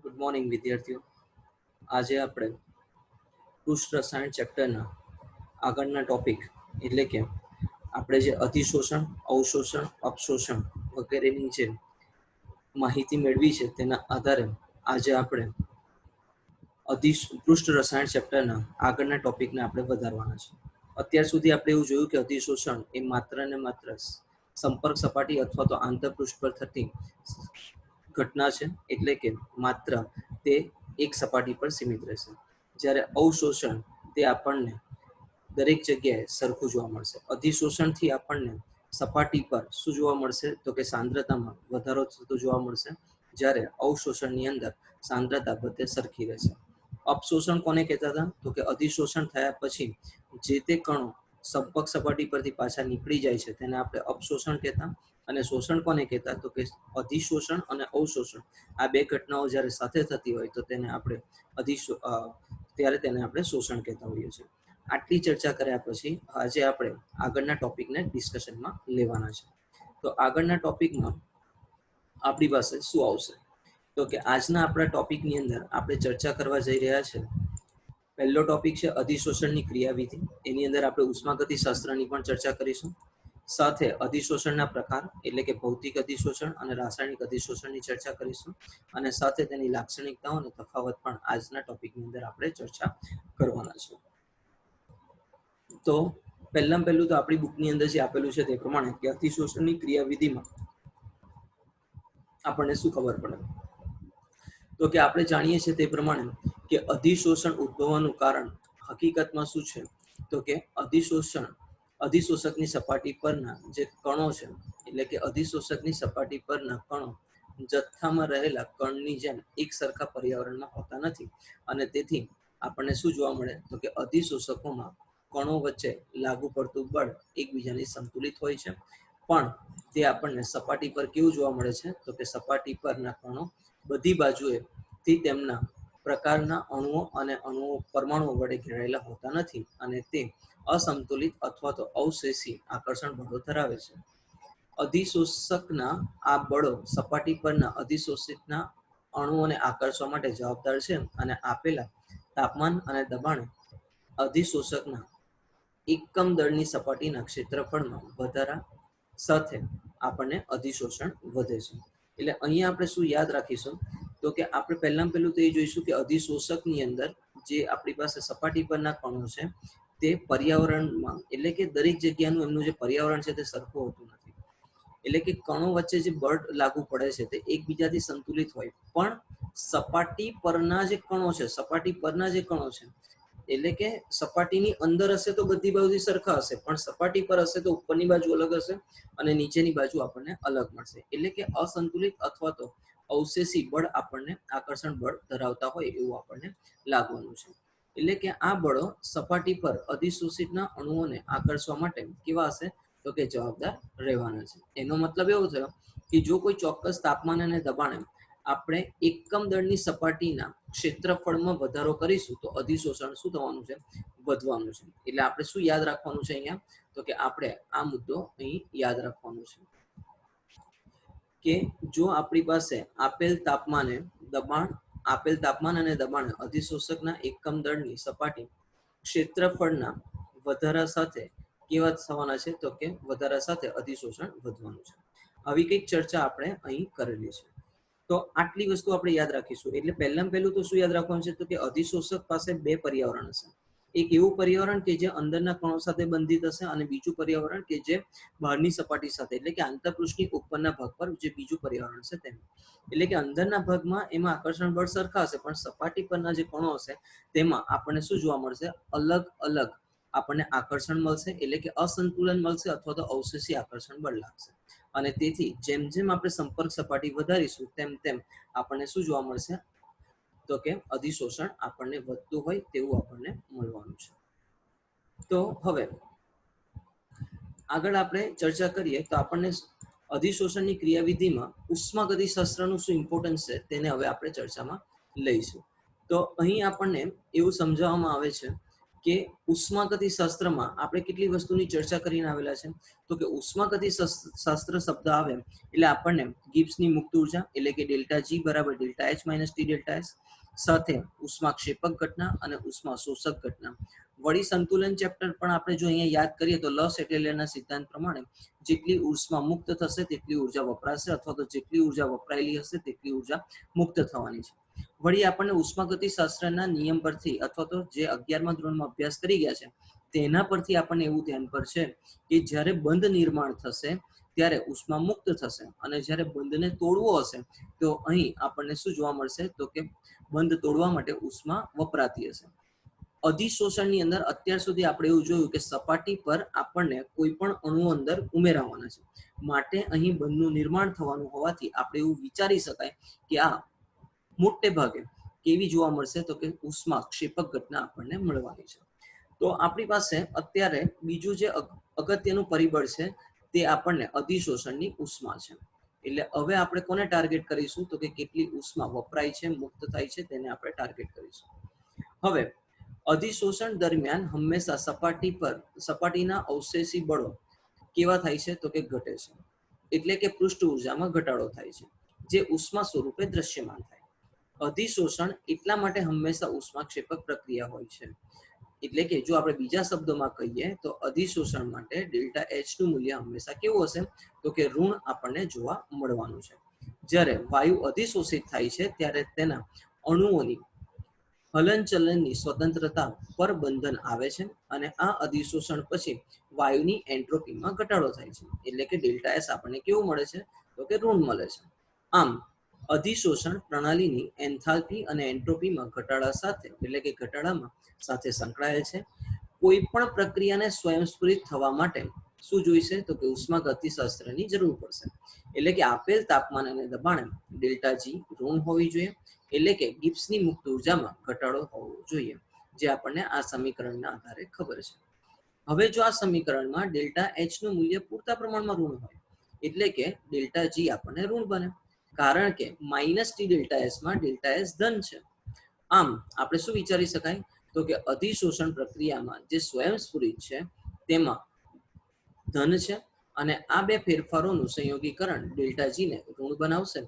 Good morning વિદ્યાર્થીઓ. આજે આપણે પૃષ્ઠ રસાયણ ચેપ્ટરના આગળના ટોપિક એટલે કે આપણે જે અધિશોષણ, અવશોષણ, અપશોષણ વગેરેની જે માહિતી મેળવી છે તેના આધારે આજે આપણે પૃષ્ઠ રસાયણ ચેપ્ટરના આગળના ટોપિકને આપણે વધારવાના છે. અત્યાર સુધી આપણે એવું જોયું કે અધિશોષણ એ માત્ર ને માત્ર સંપર્ક સપાટી અથવા તો આંતરપૃષ્ઠ પર થતી ઘટના છે, એટલે કે માત્ર તે એક સપાટી પર સીમિત રહેશે. જ્યારે અવશોષણ તે આપણને દરેક જગ્યાએ સરખું જોવા મળશે. અધિશોષણથી આપણને સપાટી પર શું જોવા મળશે તો કે સાંદ્રતામાં વધારો થતો જોવા મળશે, જ્યારે અવશોષણની અંદર સાંદ્રતા બધે સરખી રહેશે. અપશોષણ કોને કહેતા હતા તો કે અધિશોષણ થયા પછી જે તે કણો સંપર્ક સપાટી પરથી પાછા નીકળી જાય છે તેને આપણે અપશોષણ કહેતા. અને શોષણ કોને કહેતા તો કે અધિશોષણ અને અવશોષણ આ બે ઘટનાઓ જ્યારે સાથે થતી હોય તો તેને આપણે ત્યારે તેને આપણે શોષણ કહેતા હોઈએ છીએ. આટલી ચર્ચા કર્યા પછી આજે આપણે આગળના ટોપિકને ડિસ્કશનમાં લેવાના છે. તો આગળના ટોપિકમાં આપણી પાસે શું આવશે તો કે આજના આપણા ટોપિકની અંદર આપણે ચર્ચા કરવા જઈ રહ્યા છે. પહેલો ટોપિક છે અધિશોષણની ક્રિયાવિધિ. એની અંદર આપણે ઉષ્માગતિશાસ્ત્રની પણ ચર્ચા કરીશું. સાથે અધિશોષણના પ્રકાર એટલે કે ભૌતિક અધિશોષણ અને રાસાયણિક અધિશોષણની ચર્ચા કરીશું. અને સાથે તેની લાક્ષણિકતાઓ અને તફાવત પણ આજના ટોપિકની અંદર આપણે ચર્ચા કરવાના છે. તો પહેલું તો આપણી બુકની અંદર જે આપેલું છે તે પ્રમાણે કે અધિશોષણની ક્રિયાવિધિમાં આપણને શું ખબર પડે તો કે આપણે જાણીએ છીએ તે પ્રમાણે કે અધિશોષણ ઉદ્ભવવાનું કારણ હકીકતમાં શું છે તો કે અધિશોષકની સપાટી પરના જે કણો છે એટલે કે અધિશોષકની સપાટી પરના કણો જથ્થામાં રહેલા કણની જેમ એક સરખા પર્યાવરણમાં હોતા નથી, અને તેથી આપણને શું જોવા મળે તો કે અધિશોષકોમાં કણો વચ્ચે લાગુ પડતું બળ એકબીજાની સંતુલિત હોય છે, પણ તે આપણને સપાટી પર કેવું જોવા મળે છે તો કે સપાટી પરના કણો બધી બાજુએથી તેમના પ્રકારના અણુઓ અને પરમાણુઓ વડે ઘેરાયેલા હોતા નથી, અને તે અસંતુલિત અથવા તો અવશેષી આકર્ષણ બળો ધરાવે છે. અધિશોષકના આ બળો સપાટી પરના અધિશોષિતના અણુઓને આકર્ષવા માટે જવાબદાર છે, અને આપેલા તાપમાન અને દબાણે અધિશોષકના એકમ દળની સપાટીના ક્ષેત્રફળમાં વધારા સાથે આપણને અધિશોષણ વધે છે. એટલે અહીંયા આપણે શું યાદ રાખીશું તો કે આપણે પહેલું તો એ જોઈશું કે અધિશોષકની અંદર જે આપણી પાસે સપાટી પરના કણો છે તે પર્યાવરણમાં એટલે કે દરેક જગ્યાનું એમનું જે પર્યાવરણ છે તે સરખું હોતું નથી. એટલે કે કણો વચ્ચે જે બળ લાગુ પડે છે તે એકબીજાથી સંતુલિત હોય, પણ સપાટી પરના જે કણો છે એટલે કે સપાટીની અંદર હશે તો બધી બાજુથી સરખા હશે, પણ સપાટી પર હશે તો ઉપરની બાજુ અલગ હશે અને નીચેની બાજુ આપણને અલગ મળશે. એટલે કે અસંતુલિત અથવા તો અવશેષી બળ આપણને આકર્ષણ બળ ધરાવતા હોય એવું આપણને લાગવાનું છે. એટલે કે આ બળો સપાટી પર અધિશોષિતના અણુઓને આકર્ષવા માટે કેવા હશે તો કે જવાબદાર રહેવાના છે. એનો મતલબ એવો થયો કે જો કોઈ ચોક્કસ તાપમાન અને દબાણે આપણે એકમ દળની સપાટીના ક્ષેત્રફળમાં વધારો કરીશું તો અધિશોષણ શું થવાનું છે વધવાનું છે. એટલે આપણે શું યાદ રાખવાનું છે અહીંયા તો કે આપણે આ મુદ્દો અહીં યાદ રાખવાનો છે કે જો આપણી પાસે આપેલ તાપમાન અને દબાણે અધિશોષકના એકમ દળની સપાટી ક્ષેત્રફળના વધારા સાથે કેવા થવાના છે તો કે વધારા સાથે અધિશોષણ વધવાનું છે. આવી કંઈક ચર્ચા આપણે અહીં કરેલી છે. તો આટલી વસ્તુ આપણે યાદ રાખીશું. એટલે પહેલું તો શું યાદ રાખવાનું છે તો કે અધિશોષક પાસે બે પર્યાવરણ હશે. એક એવું પર્યાવરણ કે જે અંદરના કણો સાથે બંધિત હશે, અને બીજું પર્યાવરણ કે જે બહારની સપાટી સાથે એટલે કે આંતરપૃષ્ઠની ઉપરના ભાગ પર જે બીજું પર્યાવરણ છે તેમ. એટલે કે અંદરના ભાગમાં એમાં આકર્ષણ બળ સરખા હશે, પણ સપાટી પરના જે કણો હશે તેમાં આપણને શું જોવા મળશે અલગ અલગ આપણને આકર્ષણ મળશે, એટલે કે અસંતુલન મળશે અથવા તો અવશેષી આકર્ષણ બળ લાગશે. અને તેથી જેમ જેમ આપણે સંપર્ક સપાટી વધારીશું તેમ તેમ આપણને શું જોવા મળશે તો કે અધિશોષણ આપણને વધતું હોય તેવું આપણને મળવાનું છે. તો હવે આગળ આપણે ચર્ચા કરીએ તો આપણને અધિશોષણની ક્રિયાવિધિમાં ઉષ્માગતિશાસ્ત્રનું શું ઇમ્પોર્ટન્સ છે તેને હવે આપણે ચર્ચામાં લઈશું. તો અહીં આપણને એવું સમજાવવામાં આવે છે કે ઉષ્માગતિશાસ્ત્રમાં આપણે કેટલી વસ્તુની ચર્ચા કરીને આવેલા છે. તો કે ઉષ્માગતિશાસ્ત્ર શબ્દ આવે એટલે આપણને ગિબ્સની મુક્ત ઉર્જા એટલે કે ડેલ્ટા જી બરાબર delta H minus T delta S સાથે ઉષ્માક્ષેપક ઘટના અને ઉષ્મા શોષક ઘટના. વળી સંતુલન ચેપ્ટર પણ આપણે જો અહીંયા યાદ કરીએ તો લ સેટેલિયરના સિદ્ધાંત પ્રમાણે જેટલી ઉષ્મા મુક્ત થશે તેટલી ઉર્જા વપરાશે અથવા તો જેટલી ઉર્જા વપરાયેલી હશે તેટલી ઉર્જા મુક્ત થવાની છે. વળી આપણને ઉષ્માગતિશાસ્ત્રના નિયમ પરથી અથવા તો જે 11મા ધોરણમાં અભ્યાસ કરી ગયા છે તેના પરથી આપણને એવું ધ્યાન પર છે કે જ્યારે બંધ નિર્માણ થશે ત્યારે ઉષ્મા મુક્ત થશે અને જ્યારે બંધને તોડવો હશે તો અહીં આપણને શું જોવા મળશે તો કે બંધ તોડવા માટે ઉષ્મા વપરાતી હશે. અધિશોષણની અંદર અત્યાર સુધી આપણે એવું જોયું કે સપાટી પર આપણને કોઈ પણ અણુ અંદર ઉમેરવાના છે, માટે અહીં બંધનું નિર્માણ થવાનું હોવાથી આપણે એવું વિચારી શકાય કે આ મોટે ભાગે કેવી જોવા મળશે તો કે ઉષ્મા ક્ષેપક ઘટના આપણને મળવાની છે. તો આપણી પાસે અત્યારે બીજું જે અગત્યનું પરિબળ છે તે આપણને અધિશોષણની ઉષ્મા છે. એટલે હવે આપણે કોને ટાર્ગેટ કરીશું તો કે કેટલી ઉષ્મા વપરાય છે, મુક્ત થાય છે, તેને આપણે ટાર્ગેટ કરીશું. હવે અધિશોષણ દરમિયાન હંમેશા સપાટીના અવશેષી બળો કેવા થાય છે તો કે ઘટે છે, એટલે કે પૃષ્ઠ ઉર્જામાં ઘટાડો થાય છે, જે ઉષ્મા સ્વરૂપે દ્રશ્યમાન થાય. અધિશોષણ એટલા માટે હંમેશા ઉષ્માક્ષેપક પ્રક્રિયા હોય છે. એટલે કે જો આપણે બીજા શબ્દોમાં કહીએ તો અધિશોષણ માટે ડેલ્ટા એચ નું મૂલ્ય હંમેશા કેવું હશે તો કે ઋણ આપણને જોવા મળવાનું છે. જ્યારે વાયુ અધિશોષિત થાય છે ત્યારે તેના અણુઓની હલનચલનની સ્વતંત્રતા પર બંધન આવે છે અને આ અધિશોષણ પછી વાયુની એન્ટ્રોપીમાં ઘટાડો થાય છે, એટલે કે ડેલ્ટા એસ આપણને કેવું મળે છે તો કે ઋણ મળે છે. આમ અધિશોષણ પ્રણાલીની એન્થાલ્પી અને એન્ટ્રોપીમાં ઘટાડા સાથે એટલે કે ઘટાડામાં સાથે સંકળાયેલ છે. કોઈ પણ પ્રક્રિયાને સ્વયંસ્ફુરિત થવા માટે શું જોઈશે તો કે ઉષ્માગતિશાસ્ત્રની જરૂર પડશે, એટલે કે આપેલ તાપમાન અને દબાણે ડેલ્ટા જી ઋણ હોવી જોઈએ, એટલે કે ગિબ્સની મુક્ત ઉર્જામાં ઘટાડો હોવો જોઈએ, જે આપણને આ સમીકરણના આધારે ખબર છે. હવે જો આ સમીકરણમાં ડેલ્ટા એચ નું મૂલ્ય પૂરતા પ્રમાણમાં ઋણ હોય એટલે કે ડેલ્ટા જી આપણને ઋણ બને, કારણ કે માઇનસ ટી ડેલ્ટા એસ માં ડેલ્ટા એસ ધન છે. આમ આપણે શું વિચારી શકાય તો કે અધિશોષણ પ્રક્રિયામાં જે સ્વયંસ્ફુરિત છે તેમાં ધન છે અને આ બે ફેરફારોનું સંયોગીકરણ ડેલ્ટા જી ને ઋણ બનાવશે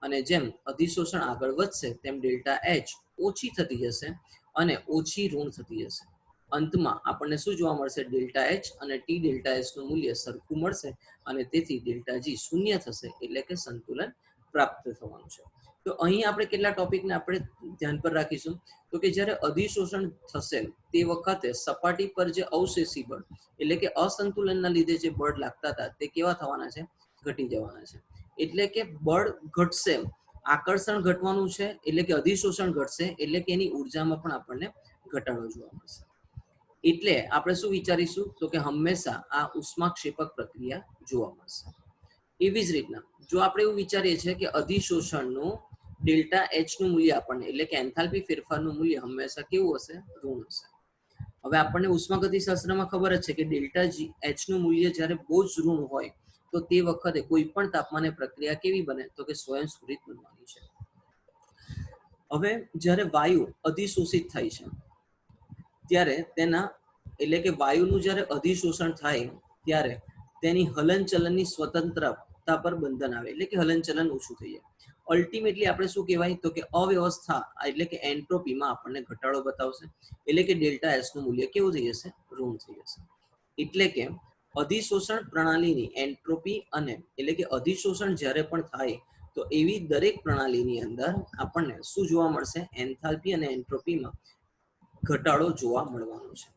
અને જેમ અધિશોષણ આગળ વધશે તેમ ડેલ્ટા એચ ઓછી થતી જશે અને ઓછી ઋણ થતી જશે. અંતમાં આપણને શું જોવા મળશે ડેલ્ટા એચ અને ટી ડેલ્ટા એસ નું મૂલ્ય સરખું મળશે અને તેથી ડેલ્ટા જી શૂન્ય થશે, એટલે કે સંતુલન પ્રાપ્ત થવાનું છે. તો અહીં આપણે કેટલા ટોપિકને આપણે ધ્યાન પર રાખીશું તો કે જ્યારે અધિશોષણ થશે તે વખતે સપાટી પર જે અવશેષી બળ એટલે કે અસંતુલનના લીધે જે બળ લાગતા હતા તે કેવા થવાના છે ઘટી જવાના છે, એટલે કે બળ ઘટશે, આકર્ષણ ઘટવાનું છે એટલે કે અધિશોષણ ઘટશે એટલે કે એની ઉર્જામાં પણ આપણને ઘટાડો જોવા મળશે. એટલે આપણે શું વિચારીશું તો કે હંમેશા આ ઉષ્માક્ષેપક પ્રક્રિયા જોવા મળશે. એવી જ રીતના જો આપણે એવું વિચારીએ છીએ કે અધિશોષણનું ડેલ્ટા એચ નું મૂલ્ય આપણને એટલે કે એન્થાલ્પી ફેરફારનું મૂલ્ય હંમેશા કેવું હશે ઋણ હશે. હવે આપણને ઉષ્માગતિશાસ્ત્રમાં ખબર જ છે કે ડેલ્ટા જી એચ નું મૂલ્ય જ્યારે બહુ જ ઋણ હોય તો તે વખતે કોઈ પણ તાપમાને પ્રક્રિયા કેવી બને તો કે સ્વયંસ્ફુરિત બનવાની છે. હવે જ્યારે વાયુ અધિશોષિત થાય છે ત્યારે તેના એટલે કે વાયુનું જ્યારે અધિશોષણ થાય ત્યારે તેની હલનચલનની સ્વતંત્રતા પર બંધન આવે, એટલે કે હલનચલન ઓછું થઈ જાય. અલ્ટિમેટલી આપણે શું કહેવાય તો કે અવ્યવસ્થા એટલે કે એન્ટ્રોપીમાં આપણને ઘટાડો બતાવશે, એટલે કે ડેલ્ટા એસ નું મૂલ્ય કેવું થઈ જશે ઋણ થઈ જશે. એટલે કે અધિશોષણ પ્રણાલીની એન્ટ્રોપી અને એટલે કે અધિશોષણ જ્યારે પણ થાય તો એવી દરેક પ્રણાલીની અંદર આપણને શું જોવા મળશે એન્થાલ્પી અને એન્ટ્રોપીમાં ઘટાડો જોવા મળવાનો છે.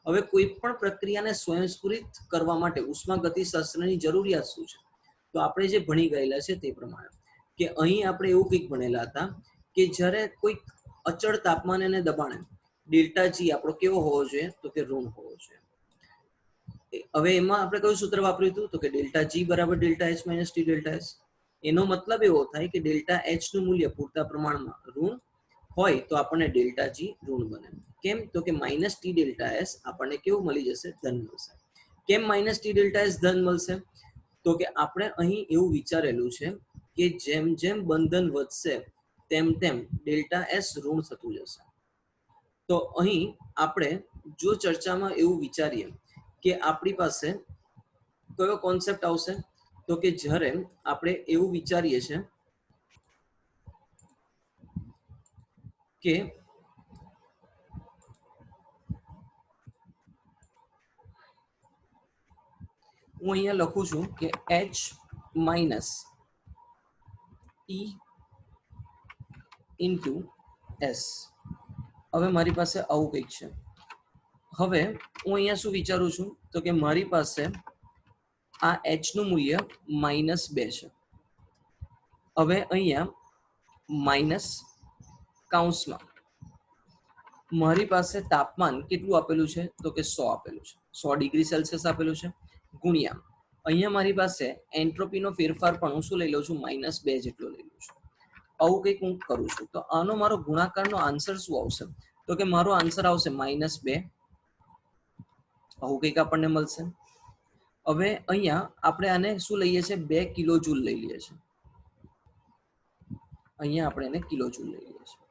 હવે કોઈ પણ પ્રક્રિયાને સ્વયંસ્ફુરિત કરવા માટે ઉષ્માગતિશાસ્ત્રની જરૂરિયાત શું છે તો આપણે જે ભણી ગયેલા છે તે પ્રમાણે કે અહીં આપણે એવું કંઈક ભણેલા હતા કે જ્યારે કોઈ અચળ તાપમાન અને દબાણે ડેલ્ટા જી આપણો કેવો હોવો જોઈએ તો કે ઋણ હોવો જોઈએ. હવે એમાં આપણે કયું સૂત્ર વાપર્યું હતું તો કે ડેલ્ટા જી બરાબર delta H minus T delta S. એનો મતલબ એવો થાય કે ડેલ્ટા એચ નું મૂલ્ય પૂરતા પ્રમાણમાં ઋણ હોય તો આપણને ડેલ્ટા જી ઋણ બને. કેમ તો કે માઇનસ ટી ડેલ્ટા એસ આપણને કેવું મળી જશે ધન મળશે. કેમ માઇનસ ટી ડેલ્ટા એસ ધન મળશે તો કે આપણે અહીં એવું વિચારેલું છે કે જેમ જેમ બંધન વધશે તેમ તેમ ડેલ્ટા એસ ઋણ થતું જશે. તો અહીં આપણે જો ચર્ચામાં એવું વિચારીએ કે આપણી પાસે કયો કોન્સેપ્ટ આવશે, તો કે જ્યારે આપણે એવું વિચારીએ છીએ કે હું અહીંયા લખું છું કે H minus T into S. હવે મારી પાસે આવું કંઈક છે. હવે હું અહીંયા શું વિચારું છું, તો કે મારી પાસે આ H નું મૂલ્ય -2 છે. હવે અહીંયા માઇનસ કાઉન્સમાં મારી પાસે તાપમાન કેટલું આપેલું છે, તો કે 100 આપેલું છે, 100 ડિગ્રી સેલ્સિયસ આપેલું છે, ગુણ્યા અહીંયા મારી પાસે એન્ટ્રોપીનો ફેરફાર પણ હું શું લઈ લઉં છું, -2 જેટલો લઈ લઉં છું. આવું કંઈક હું કરું છું. તો આનો મારો ગુણાકારનો આન્સર શું આવશે, તો કે મારો આન્સર આવશે -2. આવું કંઈક આપણને મળશે. હવે અહીંયા આપણે આને શું લઈએ છીએ, 2 કિલો જૂલ લઈ લઈએ છીએ. અહીંયા આપણે એને કિલો જૂલ લઈ લઈએ છીએ.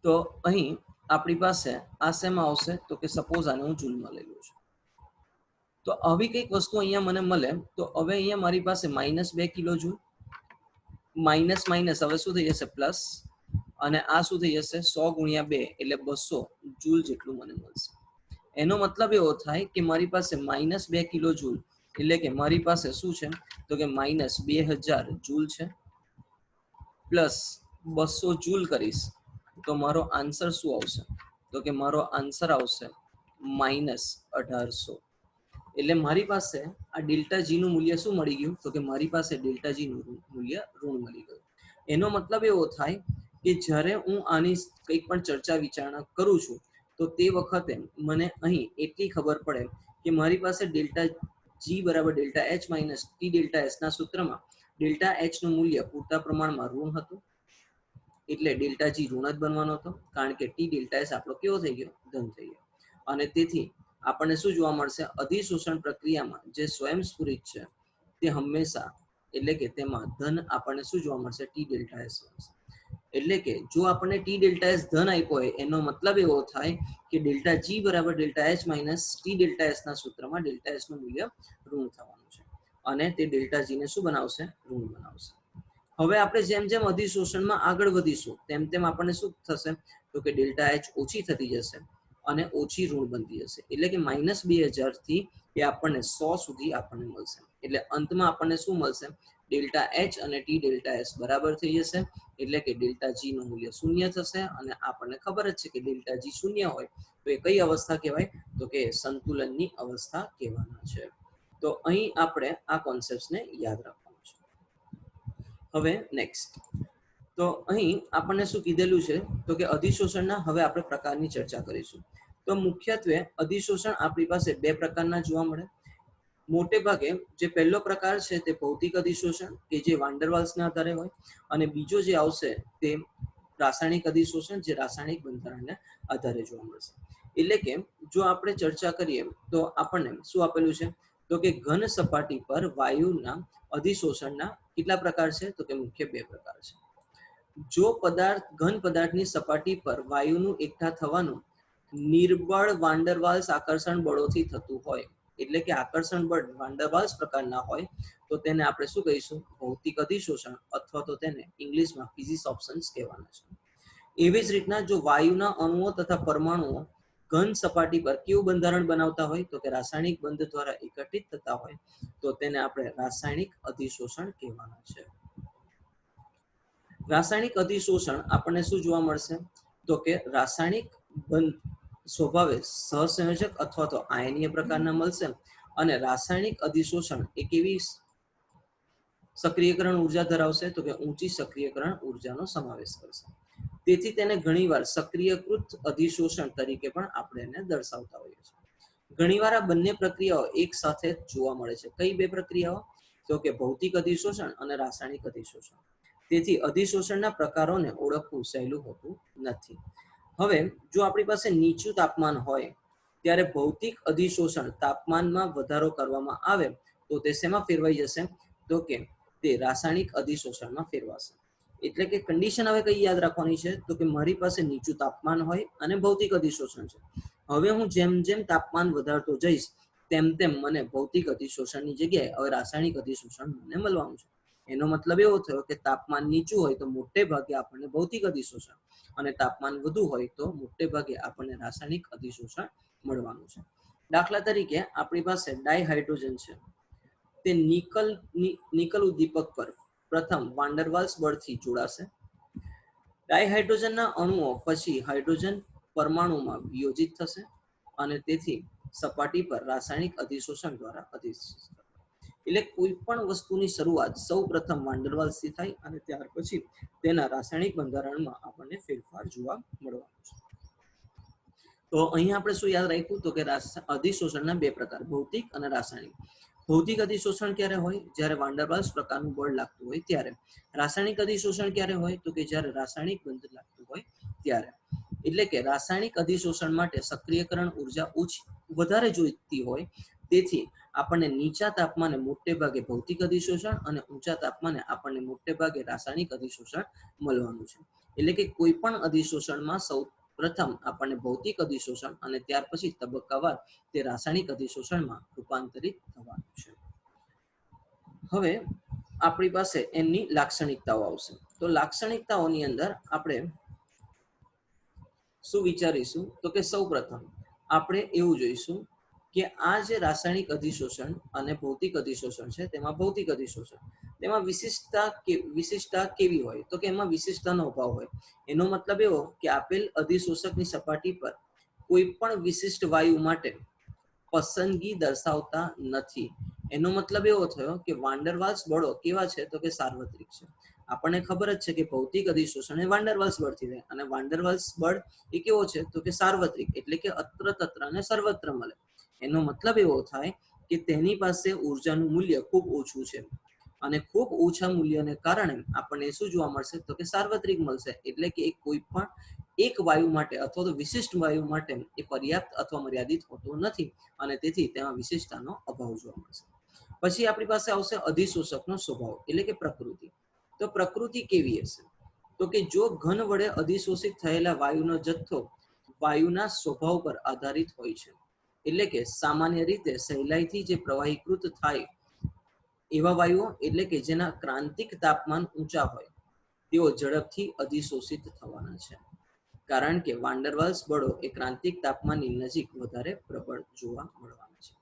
તો અહીં આપણી પાસે આ શેમાં આવશે, તો કે સપોઝ આને હું જૂલમાં લઈ લઉં છું. તો આવી કંઈક વસ્તુ અહીંયા મને મળે. તો હવે અહીંયા મારી પાસે -2 કિલો જૂલ, માઇનસ માઇનસ હવે શું થઈ જશે, પ્લસ, અને આ શું થઈ જશે, 100 ગુણ્યા 2 એટલે 200 જૂલ જેટલું મને મળશે. એનો મતલબ એવો થાય કે મારી પાસે -2 કિલો જૂલ એટલે કે મારી પાસે શું છે, તો કે -2000 જૂલ છે, પ્લસ 200 જૂલ કરીશ તો મારો આન્સર શું આવશે, તો કે મારો આન્સર આવશે -1800. એટલે મારી પાસે આ ડેલ્ટા જી નું મૂલ્ય શું મળી ગયું, તો કે મારી પાસે ડેલ્ટા જી નું મૂલ્ય ઋણ મળી ગયું. એનો મતલબ એવો થાય કે જ્યારે હું આની કંઈક પણ ચર્ચા વિચારણા કરું છું, તો તે વખતે મને અહીં એટલી ખબર પડે કે મારી પાસે ડેલ્ટા જી બરાબર delta H minus T delta S ના સૂત્રમાં ડેલ્ટા એચ નું મૂલ્ય પૂરતા પ્રમાણમાં ઋણ હતું, એટલે ડેલ્ટા જી ઋણ જ બનવાનો હતો, કારણ કે ટી ડેલ્ટા એસ આપણો કેવો થઈ ગયો, ધન થઈ ગયો. અને તેથી આપણને શું જોવા મળશે, અધિશોષણ પ્રક્રિયામાં જે સ્વયંસ્ફુરિત છે તે હંમેશા એટલે કે તેમાં ધન આપણને શું જોવા મળશે, ટી ડેલ્ટા એસ મળશે. એટલે કે જો આપણને ટી ડેલ્ટા એસ ધન આપ્યો હોય એનો મતલબ એવો થાય કે ડેલ્ટા જી બરાબર delta H minus T delta S ના સૂત્રમાં ડેલ્ટા એસ નું મૂલ્ય ઋણ થવાનું છે, અને તે ડેલ્ટા જી ને શું બનાવશે, ઋણ બનાવશે. હવે આપણે જેમ જેમ અધિશોષણમાં આગળ વધીશું તેમ તેમ આપણને શું થશે, તો કે ડેલ્ટા એચ ઓછી થતી જશે અને ઓછી ઋણ બનતી જશે. એટલે કે -2000 થી એ આપણને 100 સુધી આપણને મળશે. એટલે અંતમાં આપણને શું મળશે, ડેલ્ટા એચ અને ટી ડેલ્ટા એસ બરાબર થઈ જશે. એટલે કે ડેલ્ટા જી નું મૂલ્ય 0 થશે. અને આપણને ખબર જ છે કે ડેલ્ટા જી 0 હોય તો એ કઈ અવસ્થા કહેવાય, તો કે સંતુલનની અવસ્થા કહેવાના છે. તો અહીં આપણે આ કોન્સેપ્ટને યાદ રાખવાનું છે. હવે નેક્સ્ટ, તો અહીં આપણને શું કીધેલું છે, તો કે અધિશોષણના હવે આપણે પ્રકારની ચર્ચા કરીશું. તો મુખ્યત્વે અધિશોષણ આપણી પાસે 2 પ્રકારના જોવા મળે. મોટે ભાગે જે પહેલો પ્રકાર છે તે ભૌતિક અધિશોષણ કે જે વાન ડર વાલ્સના આધારે હોય, અને બીજો જે આવશે તે રાસાયણિક અધિશોષણ જે રાસાયણિક બંધારણને આધારે જોવા મળશે. એટલે કે જો આપણે ચર્ચા કરીએ તો આપણને શું આપેલું છે, તો કે ઘન સપાટી પર વાયુના અધિશોષણના કેટલા પ્રકાર છે, તો કે મુખ્ય 2 પ્રકાર છે. જો ઘન પદાર્થની સપાટી પર વાયુનું એકઠા થવાનું નિર્બળ વાન ડર વાલ્સ આકર્ષણ બળોથી થતું હોય, એટલે કે આકર્ષણ બળ વાન ડર વાલ્સ પ્રકારના હોય, તો તેને આપણે શું કહીશું, ભૌતિક અધિશોષણ, અથવા તો તેને ઇંગ્લિશમાં ફિઝિસોપ્શન્સ કહેવાના છે. એવી જ રીતના જો વાયુના અણુઓ તથા પરમાણુઓ ઘન સપાટી પર કેવું બંધારણ બનાવતા હોય, તો કે રાસાયણિક બંધ દ્વારા એકત્રિત થતા હોય, તો તેને આપણે રાસાયણિક અધિશોષણ કહેવાના છે. રાસાયણિક અધિશોષણ આપણને શું જોવા મળશે, તો કે રાસાયણિક બંધ સ્વભાવે સહસંયોજક અથવા તો આયનીય પ્રકારના મળશે. અને રાસાયણિક અધિશોષણ એ કેવી સક્રિયકરણ ઉર્જા ધરાવશે, તો કે ઊંચી સક્રિયકરણ ઉર્જાનો સમાવેશ કરશે. તેથી તેને ઘણીવાર સક્રિયકૃત અધિશોષણ તરીકે પણ આપણે એને દર્શાવતા હોઈએ છીએ. ઘણીવાર આ બંને પ્રક્રિયાઓ એક સાથે જોવા મળે છે. કઈ 2 પ્રક્રિયાઓ, તો કે ભૌતિક અધિશોષણ અને રાસાયણિક અધિશોષણ. તેથી અધિશોષણના પ્રકારોને ઓળખવું સહેલું હોતું નથી. હવે જો આપણી પાસે નીચું તાપમાન હોય ત્યારે ભૌતિક અધિશોષણ તાપમાનમાં વધારો કરવામાં આવે તો તે શેમાં ફેરવાઈ જશે, તો કે તે રાસાયણિક અધિશોષણમાં ફેરવાશે. એટલે કે કન્ડિશન હવે કઈ યાદ રાખવાની છે તો કે મારી પાસે નીચું તાપમાન હોય અને ભૌતિક અધિશોષણ છે. હવે હું જેમ જેમ તાપમાન વધારતો જઈશ તેમ તેમ મને ભૌતિક અધિશોષણની જગ્યાએ હવે રાસાયણિક અધિશોષણ મને મળવાનું છે. એનો મતલબ એવો થયો કે તાપમાન નીચું હોય તો મોટે ભાગે આપણને ભૌતિક અધિશોષણ અને તાપમાન વધુ હોય તો મોટે ભાગે આપણને રાસાયણિક અધિશોષણ મળવાનું છે. દાખલા તરીકે આપણી પાસે ડાયહાઇડ્રોજન છે, તે નિકલ ઉદ્દીપક પર પ્રથમ વાન ડર વાલ્સ બળથી જોડાશે. ડાયહાઇડ્રોજનના અણુઓ પછી હાઇડ્રોજન પરમાણુમાં વિયોજિત થશે અને તેથી સપાટી પર રાસાયણિક અધિશોષણ દ્વારા એટલે કોઈ પણ વસ્તુની શરૂઆત સૌ પ્રથમ વાન ડર વાલ્સથી થાય અને ત્યાર પછી તેના રાસાયણિક બંધારણમાં આપણને ફેરફાર જોવા મળવાનો છે. તો અહીંયા આપણે શું યાદ રાખ્યું તો કે અધિશોષણના બે પ્રકાર, ભૌતિક અને રાસાયણિક. ભૌતિક અધિશોષણ ક્યારે હોય? જ્યારે વાન ડર વાલ્સ પ્રકારનું બળ લાગતું હોય ત્યારે. રાસાયણિક અધિશોષણ ક્યારે હોય? તો કે જ્યારે રાસાયણિક બંધ લાગતું હોય ત્યારે. એટલે કે રાસાયણિક અધિશોષણ માટે સક્રિયકરણ ઉર્જા વધારે જોઈતી હોય, તેથી આપણને નીચા તાપમાને મોટે ભાગે ભૌતિક અધિશોષણ અને ઊંચા તાપમાને આપણને મોટે ભાગે રાસાયણિક અધિશોષણ મળવાનું છે. એટલે કે કોઈ પણ અધિશોષણમાં સૌ પ્રથમ આપણને ભૌતિક અધિશોષણ અને ત્યાર પછી તબક્કાવાર તે રાસાયણિક અધિશોષણમાં રૂપાંતરિત થવાનું છે. હવે આપણી પાસે એની લાક્ષણિકતાઓ આવશે. તો લાક્ષણિકતાઓની અંદર આપણે શું વિચારીશું તો કે સૌ પ્રથમ આપણે એવું જોઈશું કે આ જે રાસાયણિક અધિશોષણ અને ભૌતિક અધિશોષણ છે તેમાં ભૌતિક અધિશોષણ તેમાં વિશિષ્ટતા કેવી હોય તો કે એમાં વિશિષ્ટતાનો અભાવ હોય. એનો મતલબ એવો કે આપેલ અધિશોષકની સપાટી પર કોઈ પણ વિશિષ્ટ વાયુ માટે પસંદગી દર્શાવતા નથી. એનો મતલબ એવો થયો કે વાન ડર વાલ્સ બળો કેવા છે તો કે સાર્વત્રિક છે. આપણને ખબર જ છે કે ભૌતિક અધિશોષણ એ વાન ડર વાલ્સ બળથી થાય અને વાન ડર વાલ્સ બળ એ કેવો છે તો કે સાર્વત્રિક, એટલે કે અત્ર તત્ર અને સર્વત્ર મળે. એનો મતલબ એવો થાય કે તેની પાસે ઉર્જાનું મૂલ્ય ખૂબ ઓછું છે અને ખૂબ ઓછા મૂલ્યને કારણે આપણને શું જોવા મળશે તો કે સાર્વત્રિક મળશે. એટલે કે કોઈ પણ એક વાયુ માટે અથવા તો વિશિષ્ટ વાયુ માટે એ પર્યાપ્ત અથવા મર્યાદિત હોતો નથી અને તેથી તેમાં વિશિષ્ટતાનો અભાવ જોવા મળશે. પછી આપણી પાસે આવશે અધિશોષકનો સ્વભાવ, એટલે કે પ્રકૃતિ. તો પ્રકૃતિ કેવી હશે તો કે જો ઘન વડે અધિશોષિત થયેલા વાયુનો જથ્થો વાયુના સ્વભાવ પર આધારિત હોય છે, એટલે કે સામાન્ય રીતે સહેલાઈથી જે પ્રવાહીકૃત થાય એવા વાયુઓ, એટલે કે જેના ક્રાંતિક તાપમાન ઊંચા હોય તેઓ ઝડપથી અધિશોષિત થવાના છે, કારણ કે વાન ડર વાલ્સ બળો એ ક્રાંતિક તાપમાનની નજીક વધારે પ્રબળ જોવા મળવાના છે.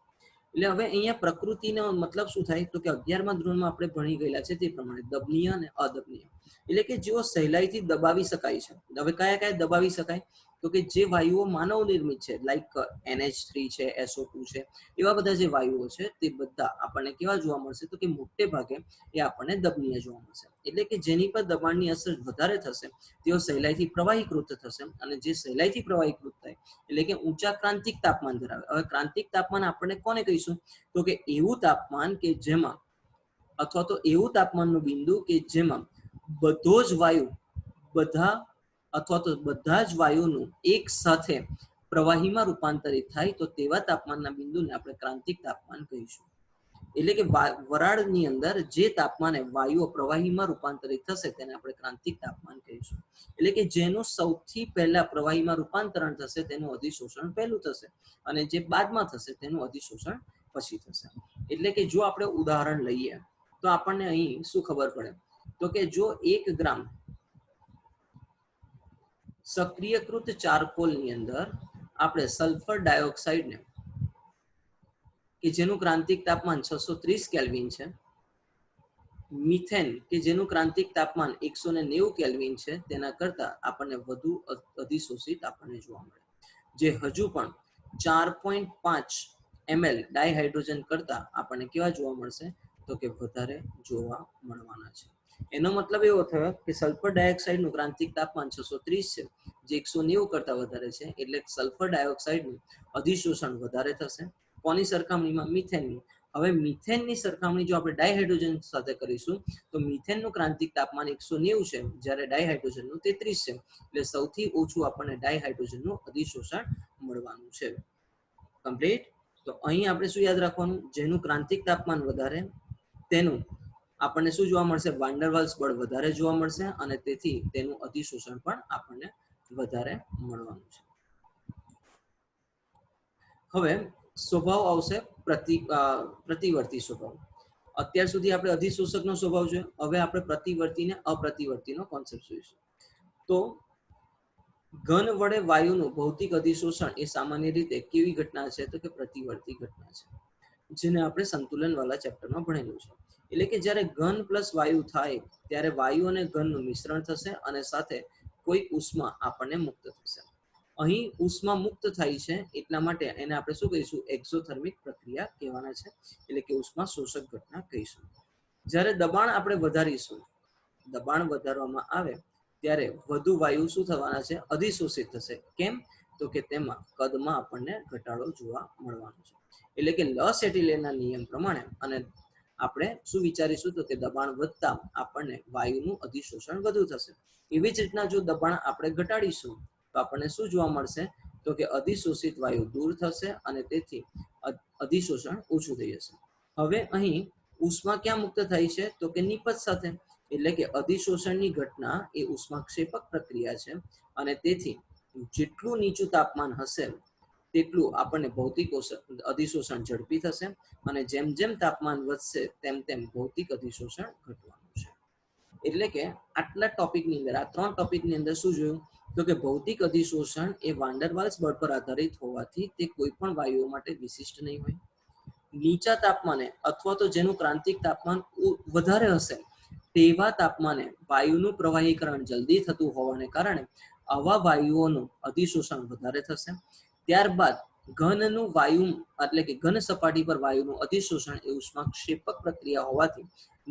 એટલે હવે અહીંયા પ્રકૃતિનો મતલબ શું થાય તો કે 11મા ધોરણમાં આપણે ભણી ગયેલા છે તે પ્રમાણે દબનીય અને અદબનીય, એટલે કે જેઓ સહેલાઈથી દબાવી શકાય છે. હવે કયા કયા દબાવી શકાય તો કે જે વાયુઓ માનવ નિર્મિત છે, લાઈક NH3 છે, SO2 છે, એવા બધા જે વાયુઓ છે તે બધા આપણને કેવા જોવા મળશે તો કે મોટે ભાગે એ આપણને દબનીય જોવા મળશે. એટલે કે જેની પર દબાણની અસર વધારે થશે તેઓ સહેલાઈથી પ્રવાહીકૃત થશે અને જે સહેલાઈથી પ્રવાહીકૃત થાય એટલે કે ઊંચા ક્રાંતિક તાપમાન ધરાવે. હવે ક્રાંતિક તાપમાન આપણે કોને કહીશું તો કે એવું તાપમાન કે જેમાં અથવા તો એવું તાપમાનનું બિંદુ કે જેમાં બધો જ વાયુ બધા જ વાયુનું એક સાથે પ્રવાહીમાં રૂપાંતરિત થાય તો તેવા તાપમાનના બિંદુને આપણે ક્રાંતિક તાપમાન કહીશું. એટલે કે વરાળની અંદર જે તાપમાને વાયુઓ પ્રવાહીમાં રૂપાંતરિત થશે તેને આપણે ક્રાંતિક તાપમાન કહીશું. એટલે કે જેનું સૌથી પહેલા પ્રવાહીમાં રૂપાંતરણ થશે તેનું અધિશોષણ પહેલું થશે અને જે બાદમાં થશે તેનું અધિશોષણ પછી થશે. એટલે કે જો આપણે ઉદાહરણ લઈએ તો આપણને અહીં શું ખબર પડે તો કે જો 1 ગ્રામ સક્રિયકૃત ચારકોલની અંદર આપણે સલ્ફર ડાયોક્સાઇડને કે જેનું ક્રાંતિક તાપમાન 630 કેલ્વિન છે, મિથેન કે જેનું ક્રાંતિક તાપમાન 190 કેલ્વિન છે, તેના કરતા આપણને વધુ અધિશોષિત આપણને જોવા મળે, જે હજુ પણ 4.5 ml ડાયહાઇડ્રોજન કરતા આપણને કેવા જોવા મળશે તો કે વધારે જોવા મળવાના છે. એનો મતલબ એવો થયો કે સલ્ફર ડાયોક્સાઇડનું ક્રાંતિક તાપમાન 630 છે, જે 190 કરતા વધારે છે, એટલે સલ્ફર ડાયોક્સાઇડનું અધિશોષણ વધારે થશે. કોની સરખામણીમાં? મિથેનની. હવે મિથેનની સરખામણી જો આપણે ડાયહાઇડ્રોજન સાથે કરીશું તો મિથેનનું ક્રાંતિક તાપમાન 190 છે, જ્યારે ડાયહાઇડ્રોજનનું 33 છે, એટલે સૌથી ઓછું આપણને ડાયહાઇડ્રોજનનું અધિશોષણ મળવાનું છે. કમ્પ્લીટ. તો અહીં આપણે શું યાદ રાખવાનું? જેનું ક્રાંતિક તાપમાન વધારે તેનું આપણને શું જોવા મળશે? વાન ડર વાલ્સ બળ વધારે જોવા મળશે અને તેથી તેનું અધિશોષણ પણ આપણને વધારે મળવાનું છે. હવે સ્વભાવ આવશે પ્રતિવર્તી સ્વભાવ. અત્યાર સુધી આપણે અધિશોષકનો સ્વભાવ જોયો, હવે આપણે પ્રતિવર્તી ને અપ્રતિવર્તીનો કોન્સેપ્ટ જોઈશું. તો ઘન વડે વાયુનું ભૌતિક અધિશોષણ એ સામાન્ય રીતે કેવી ઘટના છે? તો કે પ્રતિવર્તી ઘટના છે, જેને આપણે સંતુલન વાળા ચેપ્ટરમાં ભણેલું છે. એટલે કે જ્યારે ઘન પ્લસ વાયુ થાય ત્યારે વાયુ અને ઘનનું મિશ્રણ થશે અને સાથે કોઈ ઉષ્મા આપણને મુક્ત થશે. અહીં ઉષ્મા મુક્ત થાય છે એટલા માટે એને આપણે શું કહીશું? એક્ઝોથર્મિક પ્રક્રિયા કહેવાના છે, એટલે કે ઉષ્મા શોષક ઘટના કહીશું. જ્યારે દબાણ આપણે વધારીશું, દબાણ વધારવામાં આવે ત્યારે વધુ વાયુ શું થવાના છે? અધિશોષિત થશે. કેમ? તો કે તેમાં કદમાં આપણને ઘટાડો જોવા મળવાનો છે. એટલે કે લસ એટિલેરના નિયમ પ્રમાણે અને આપણે શું વિચારીશું? તો કે દબાણ વધતા આપણને વાયુનું અધિશોષણ વધુ થશે. એવી જ રીતના જો દબાણ આપણે ઘટાડીશું તો આપણને શું જોવા મળશે? તો કે અધિશોષિત વાયુ દૂર થશે અને તેથી અધિશોષણ ઓછું થઈ જશે. હવે અહીં ઉષ્મા ક્યાં મુક્ત થાય છે? તો કે નિપજ સાથે. એટલે કે અધિશોષણની ઘટના એ ઉષ્માક્ષેપક પ્રક્રિયા છે અને તેથી જેટલું નીચું તાપમાન હશે તેટલું આપણને ભૌતિક અધિશોષણ ઝડપી થશે અને જેમ જેમ તાપમાન વધશે તેમ તેમ ભૌતિક અધિશોષણ ઘટવાનું છે. એટલે કે આટલા ટોપિકની અંદર, આ 3 ટોપિકની અંદર શું જોયું? તો કે ભૌતિક અધિશોષણ એ વાન ડર વાલ્સ બળ પર આધારિત હોવાથી તે કોઈ પણ વાયુઓ માટે વિશિષ્ટ નહીં હોય. નીચા તાપમાને અથવા તો જેનું ક્રાંતિક તાપમાન વધારે હશે તેવા તાપમાને વાયુનું પ્રવાહીકરણ જલ્દી થતું હોવાને કારણે આવા વાયુઓનું અધિશોષણ વધારે થશે. ત્યારબાદ ઘનનું વાયુ એટલે કે ઘન સપાટી પર વાયુનું અધિશોષણ એ ઉષ્માક્ષેપક પ્રક્રિયા હોવાથી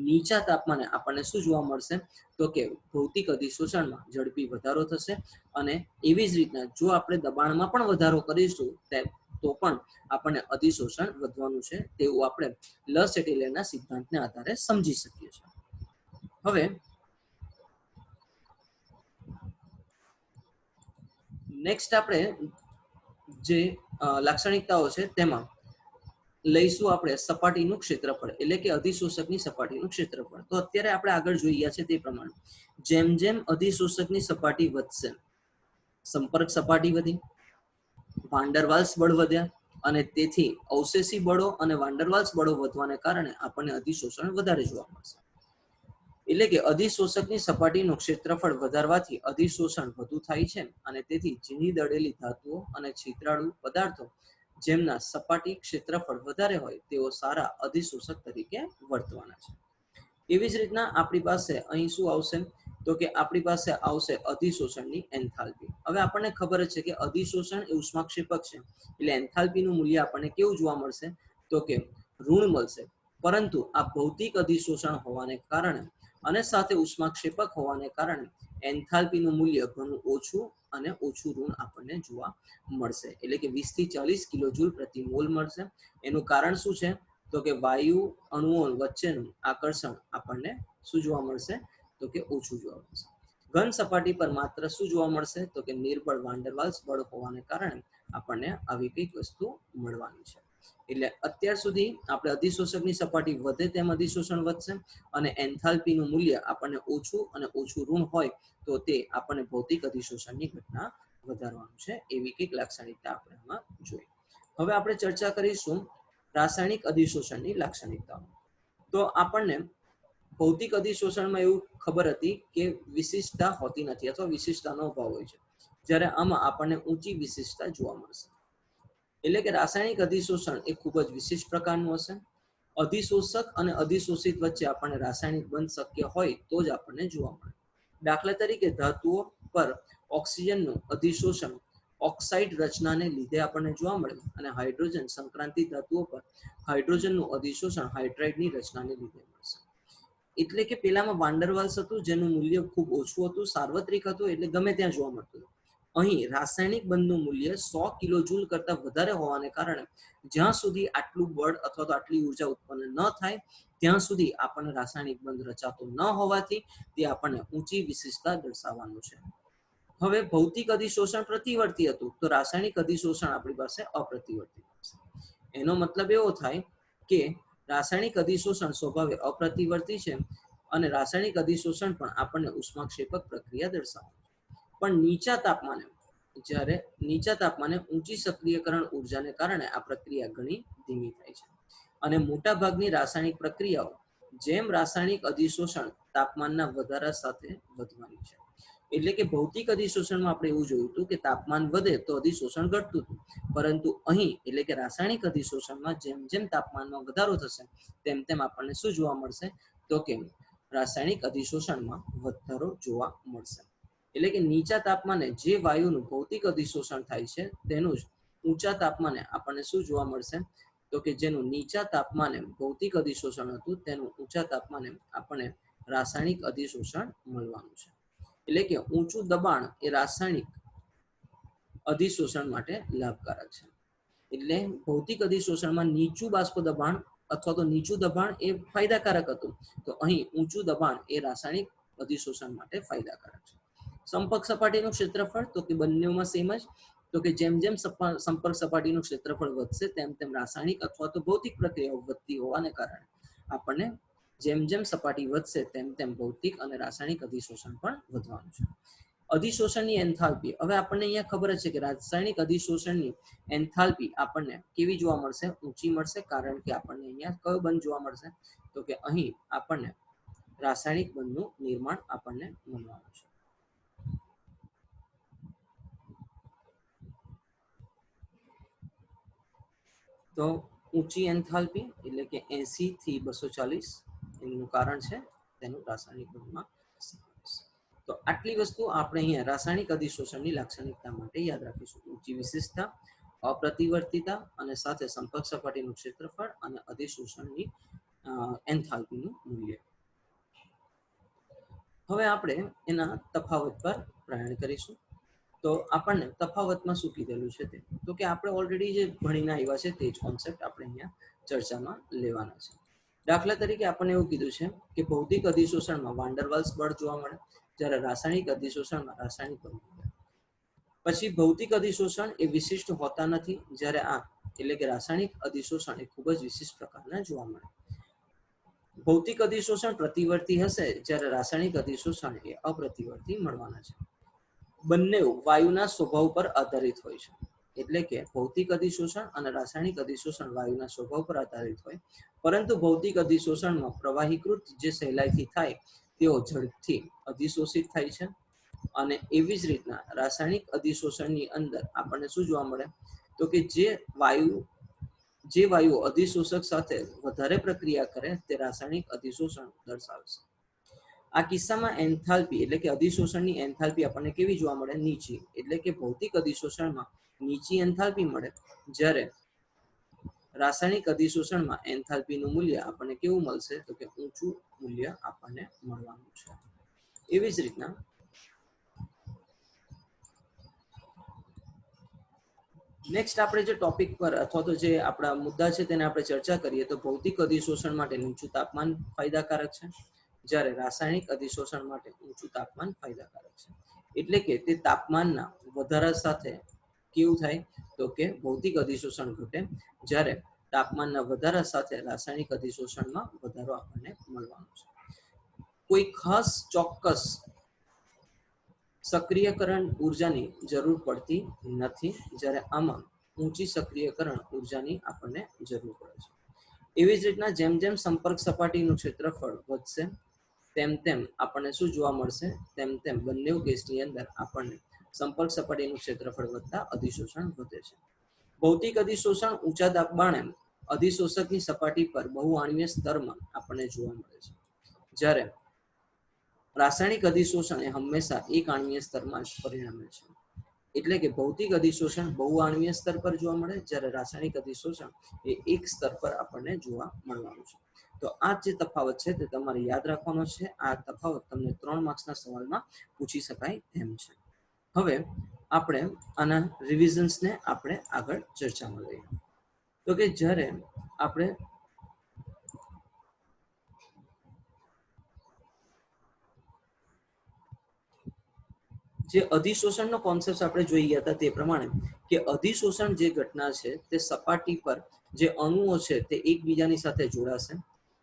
નીચા તાપમાને આપણને શું જોવા મળશે? તો કે ભૌતિક અધિશોષણમાં ઝડપી વધારો થશે અને એવી જ રીતના જો આપણે દબાણમાં પણ વધારો કરીશું તો પણ આપણને અધિશોષણ વધવાનું છે, તેવું આપણે લસ એટિલેરના સિદ્ધાંતને આધારે સમજી શકીએ છીએ. હવે નેક્સ્ટ આપણે જે લાક્ષણિકતાઓ છે તેમાં લઈશું આપણે સપાટીનું ક્ષેત્રફળ, એટલે કે અધિશોષકની સપાટીનું ક્ષેત્રફળ. તો અત્યારે આપણે આગળ જોઈ ગયા છે તે પ્રમાણે જેમ જેમ અધિશોષકની સપાટી વધશે, સંપર્ક સપાટી વધી, વાન ડર વાલ્સ બળ વધ્યા અને તેથી અવશેષી બળો અને વાન ડર વાલ્સ બળો વધવાને કારણે આપણને અધિશોષણ વધારે જોવા મળશે. એટલે કે અધિશોષકની સપાટીનું ક્ષેત્રફળ વધારવાથી અધિશોષણ વધુ થાય છે અને તેથી ઝીણી દળેલી ધાતુઓ અને છિદ્રાળુ પદાર્થો જેમના સપાટી ક્ષેત્રફળ વધારે હોય તેઓ સારા અધિશોષક તરીકે વર્તવાના છે. એવી જ રીતના આપણી પાસે અહીં શું આવશે? તો કે આપણી પાસે આવશે અધિશોષણની એન્થાલ્પી. હવે આપણને ખબર છે કે અધિશોષણ એ ઉષ્માક્ષેપક છે, એટલે એન્થાલ્પીનું મૂલ્ય આપણને કેવું જોવા મળશે? તો કે ઋણ મળશે. પરંતુ આ ભૌતિક અધિશોષણ હોવાને કારણે અને સાથે ઉષ્માક્ષેપક હોવાને કારણે એન્થાલ્પીનું મૂલ્ય ઘણું ઓછું અને ઓછું ઋણ આપણને જોવા મળશે. એટલે કે 20 થી 40 કિલોજૂલ પ્રતિ મોલ મળશે. એનું કારણ શું છે? તો કે વાયુ અણુઓ વચ્ચેનું આકર્ષણ આપણને શું જોવા મળશે? તો કે ઓછું જોવા મળશે. ઘન સપાટી પર માત્ર શું જોવા મળશે? તો કે નિર્બળ વાન ડર વાલ્સ બળ હોવાને કારણે આપણને આવી કઈક વસ્તુ મળવાની છે. એટલે અત્યાર સુધી આપણે અધિશોષકની સપાટી વધે તેમ અધિશોષણ વધશે અને એન્થાલ્પીનું મૂલ્ય આપણને ઓછું અને ઓછું ઋણ હોય તો તે આપણને ભૌતિક અધિશોષણની ઘટના વધારવાનું છે. એવી કંઈક લાક્ષણિકતા આપણે આમાં જોઈ. હવે આપણે ચર્ચા કરીશું રાસાયણિક અધિશોષણની લાક્ષણિકતાઓ. તો આપણને ભૌતિક અધિશોષણમાં એવું ખબર હતી કે વિશિષ્ટતા હોતી નથી અથવા વિશિષ્ટતાનો અભાવ હોય છે, જ્યારે આમાં આપણને ઊંચી વિશિષ્ટતા જોવા મળશે. એટલે કે રાસાયણિક અધિશોષણ એ ખૂબ જ વિશિષ્ટ પ્રકારનું હશે. અધિશોષક અને અધિશોષિત વચ્ચે આપણને રાસાયણિક બંધ શક્ય હોય તો જ આપણને જોવા મળે. દાખલા તરીકે ધાતુઓ પર ઓક્સિજનનું અધિશોષણ ઓક્સાઇડ રચનાને લીધે આપણને જોવા મળે અને હાઇડ્રોજન સંક્રાંતિ ધાતુઓ પર હાઇડ્રોજનનું અધિશોષણ હાઇડ્રાઇડની રચનાને લીધે મળશે. એટલે કે પેલામાં વાન ડર વાલ્સ હતું જેનું મૂલ્ય ખૂબ ઓછું હતું, સાર્વત્રિક હતું, એટલે ગમે ત્યાં જોવા મળતું હતું. અહીં રાસાયણિક બંધનું મૂલ્ય 100 કિલોજૂલ કરતા વધારે હોવાને કારણે જ્યાં સુધી આટલું બળ અથવા તો આટલી ઉર્જા ઉત્પન્ન ન થાય ત્યાં સુધી આપણને રાસાયણિક બંધ રચાતો ન હોવાથી તે આપણને ઊંચી વિશિષ્ટતા દર્શાવવાનું છે. હવે ભૌતિક અધિશોષણ પ્રતિવર્તી હતું તો રાસાયણિક અધિશોષણ આપણી પાસે અપ્રતિવર્તી છે. એનો મતલબ એવો થાય કે રાસાયણિક અધિશોષણ સ્વભાવે અપ્રતિવર્તી છે અને રાસાયણિક અધિશોષણ પણ આપણને ઉષ્માક્ષેપક પ્રક્રિયા દર્શાવે છે. પણ નીચા તાપમાને, જ્યારે નીચા તાપમાને ઊંચી સક્રિયકરણ ઉર્જાને કારણે આ પ્રક્રિયા ઘણી ધીમી થાય છે. અને મોટા ભાગની રાસાયણિક પ્રક્રિયાઓ જેમ રાસાયણિક અધિશોષણ તાપમાનના વધારા સાથે વધવાની છે. એટલે કે ભૌતિક અધિશોષણમાં આપણે એવું જોયું હતું કે તાપમાન વધે તો અધિશોષણ ઘટતું હતું, પરંતુ અહીં એટલે કે રાસાયણિક અધિશોષણમાં જેમ જેમ તાપમાનમાં વધારો થશે તેમ તેમ આપણને શું જોવા મળશે, તો કે રાસાયણિક અધિશોષણમાં વધારો જોવા મળશે. એટલે કે નીચા તાપમાને જે વાયુનું ભૌતિક અધિશોષણ થાય છે તેનું જ ઊંચા તાપમાને આપણને શું જોવા મળશે, તો કે જેનું નીચા તાપમાને ભૌતિક અધિશોષણ હતું તેનું ઊંચા તાપમાને આપણને રાસાયણિક અધિશોષણ મળવાનું છે. એટલે કે ઊંચું દબાણ એ રાસાયણિક અધિશોષણ માટે લાભકારક છે. એટલે ભૌતિક અધિશોષણમાં નીચું બાષ્પ દબાણ અથવા તો નીચું દબાણ એ ફાયદાકારક હતું, તો અહીં ઊંચું દબાણ એ રાસાયણિક અધિશોષણ માટે ફાયદાકારક છે. સંપર્ક સપાટીનું ક્ષેત્રફળ, તો કે બંનેમાં સેમ જ, તો કે જેમ જેમ સંપર્ક સપાટીનું ક્ષેત્રફળ વધશે તેમ તેમ રાસાયણિક અથવા તો ભૌતિક પ્રક્રિયાઓ વધતી હોવાને કારણે આપણને જેમ જેમ સપાટી વધશે તેમ તેમ ભૌતિક અને રાસાયણિક અધિશોષણ પણ વધવાનું છે. અધિશોષણની એન્થાલ્પી, હવે આપણને અહીંયા ખબર છે કે રાસાયણિક અધિશોષણની એન્થાલ્પી આપણને કેવી જોવા મળશે, ઊંચી મળશે, કારણ કે આપણને અહીંયા કયો બંધ જોવા મળશે, તો કે અહીં આપણને રાસાયણિક બંધનું નિર્માણ આપણને મળવાનું છે. તો ઊંચી એન્થાલ્પી એટલે કે 80 થી 240 એનું કારણ છે તેનું રાસાયણિક બંધમાં. તો આટલી વસ્તુ આપણે અહીંયા રાસાયણિક અધિશોષણની લાક્ષણિકતા માટે યાદ રાખીશું. ઊંચી વિશિષ્ટતા, અપ્રતિવર્તિતા અને સાથે સંપર્ક સપાટીનું ક્ષેત્રફળ અને અધિશોષણની એન્થાલ્પીનું મૂલ્ય. હવે આપણે એના તફાવત પર પ્રયાણ કરીશું. તો આપણને તફાવતમાં શું કીધેલું છે તે, તો કે આપણે ઓલરેડી જે ભણીને આવ્યા છે તે જ કોન્સેપ્ટ આપણે અહીંયા ચર્ચામાં લેવાના છે. દાખલા તરીકે આપણને એવું કીધું છે કે ભૌતિક અધિશોષણમાં વાન ડર વાલ્સ બળ જોવા મળે, જ્યારે રાસાયણિક અધિશોષણમાં રાસાયણિક બળ મળે. પછી ભૌતિક અધિશોષણ એ વિશિષ્ટ હોતા નથી, જ્યારે આ એટલે કે રાસાયણિક અધિશોષણ એ ખૂબ જ વિશિષ્ટ પ્રકારના જોવા મળે. ભૌતિક અધિશોષણ પ્રતિવર્તી હશે, જ્યારે રાસાયણિક અધિશોષણ એ અપ્રતિવર્તી મળવાના છે. બંને વાયુના સ્વભાવ પર આધારિત હોય છે. એટલે કે ભૌતિક અધિશોષણ અને રાસાયણિક અધિશોષણ વાયુના સ્વભાવ પર આધારિત હોય, પરંતુ ભૌતિક અધિશોષણમાં પ્રવાહીકૃત જે સહેલાઈથી થાય તેઓ ઝડપથી અધિશોષિત થાય છે. અને એવી જ રીતના રાસાયણિક અધિશોષણની અંદર આપણને શું જોવા મળે, તો કે જે વાયુ અધિશોષક સાથે વધારે પ્રક્રિયા કરે તે રાસાયણિક અધિશોષણ દર્શાવશે. આ કિસ્સામાં એન્થાલ્પી એટલે કે અધિશોષણની એન્થાલ્પી આપણને કેવી જોવા મળે, નીચી. એટલે કે ભૌતિક અધિશોષણમાં નીચી એન્થાલ્પી મળે, જ્યારે રાસાયણિક અધિશોષણમાં એન્થાલ્પીનું મૂલ્ય આપણને કેવું મળશે, તો કે ઊંચું મૂલ્ય આપણને મળવાનું છે. એવી જ રીતના નેક્સ્ટ આપણે જે ટોપિક પર અથવા તો જે આપણા મુદ્દા છે તેને આપણે ચર્ચા કરીએ તો ભૌતિક અધિશોષણ માટે નીચું તાપમાન ફાયદાકારક છે, જ્યારે રાસાયણિક અધિશોષણ માટે ઊંચું તાપમાન ફાયદાકારક છે. એટલે કે તે તાપમાનના વધારા સાથે કેવું થાય, તો કે ભૌતિક અધિશોષણ ઘટે, જ્યારે તાપમાનના વધારા સાથે રાસાયણિક અધિશોષણમાં વધારો આપણને મળવાનો છે. કોઈ ખાસ ચોક્કસ સક્રિયકરણ ઉર્જાની જરૂર પડતી નથી, જ્યારે આમાં ઊંચી સક્રિયકરણ ઉર્જાની આપણને જરૂર પડે છે. એવી જ રીતના જેમ જેમ સંપર્ક સપાટીનું ક્ષેત્રફળ વધશે તેમ તેમ આપણને શું જોવા મળશે, તેમ તેમ બંને કેસની અંદર આપણને સંપર્ક સપાટીનું ક્ષેત્રફળ વધતા અધિશોષણ વધે છે. ભૌતિક અધિશોષણ ઊંચા દબાણે અધિશોષકની સપાટી પર બહુઆણ્વીય સ્તરમાં આપણને જોવા મળે છે, જ્યારે રાસાયણિક અધિશોષણ એ હંમેશા એક આણ્વીય સ્તરમાં જ પરિણમે છે. એટલે કે ભૌતિક અધિશોષણ બહુઆણ્વીય સ્તર પર જોવા મળે, જ્યારે રાસાયણિક અધિશોષણ એ એક સ્તર પર આપણને જોવા મળવાનું છે. તો આ જે તફાવત છે તે તમારે યાદ રાખવાનો છે. આ તફાવત તમને 3 માર્ક્સના સવાલમાં પૂછી શકાય તેમ છે. હવે આપણે આના રિવિઝન્સને આપણે આગળ ચર્ચામાં લઈએ. તો કે જ્યારે આપણે જે અધિશોષણનો કોન્સેપ્ટ આપણે જોઈ ગયા હતા તે પ્રમાણે કે અધિશોષણ જે ઘટના છે તે સપાટી પર જે અણુઓ છે તે એકબીજાની સાથે જોડાશે,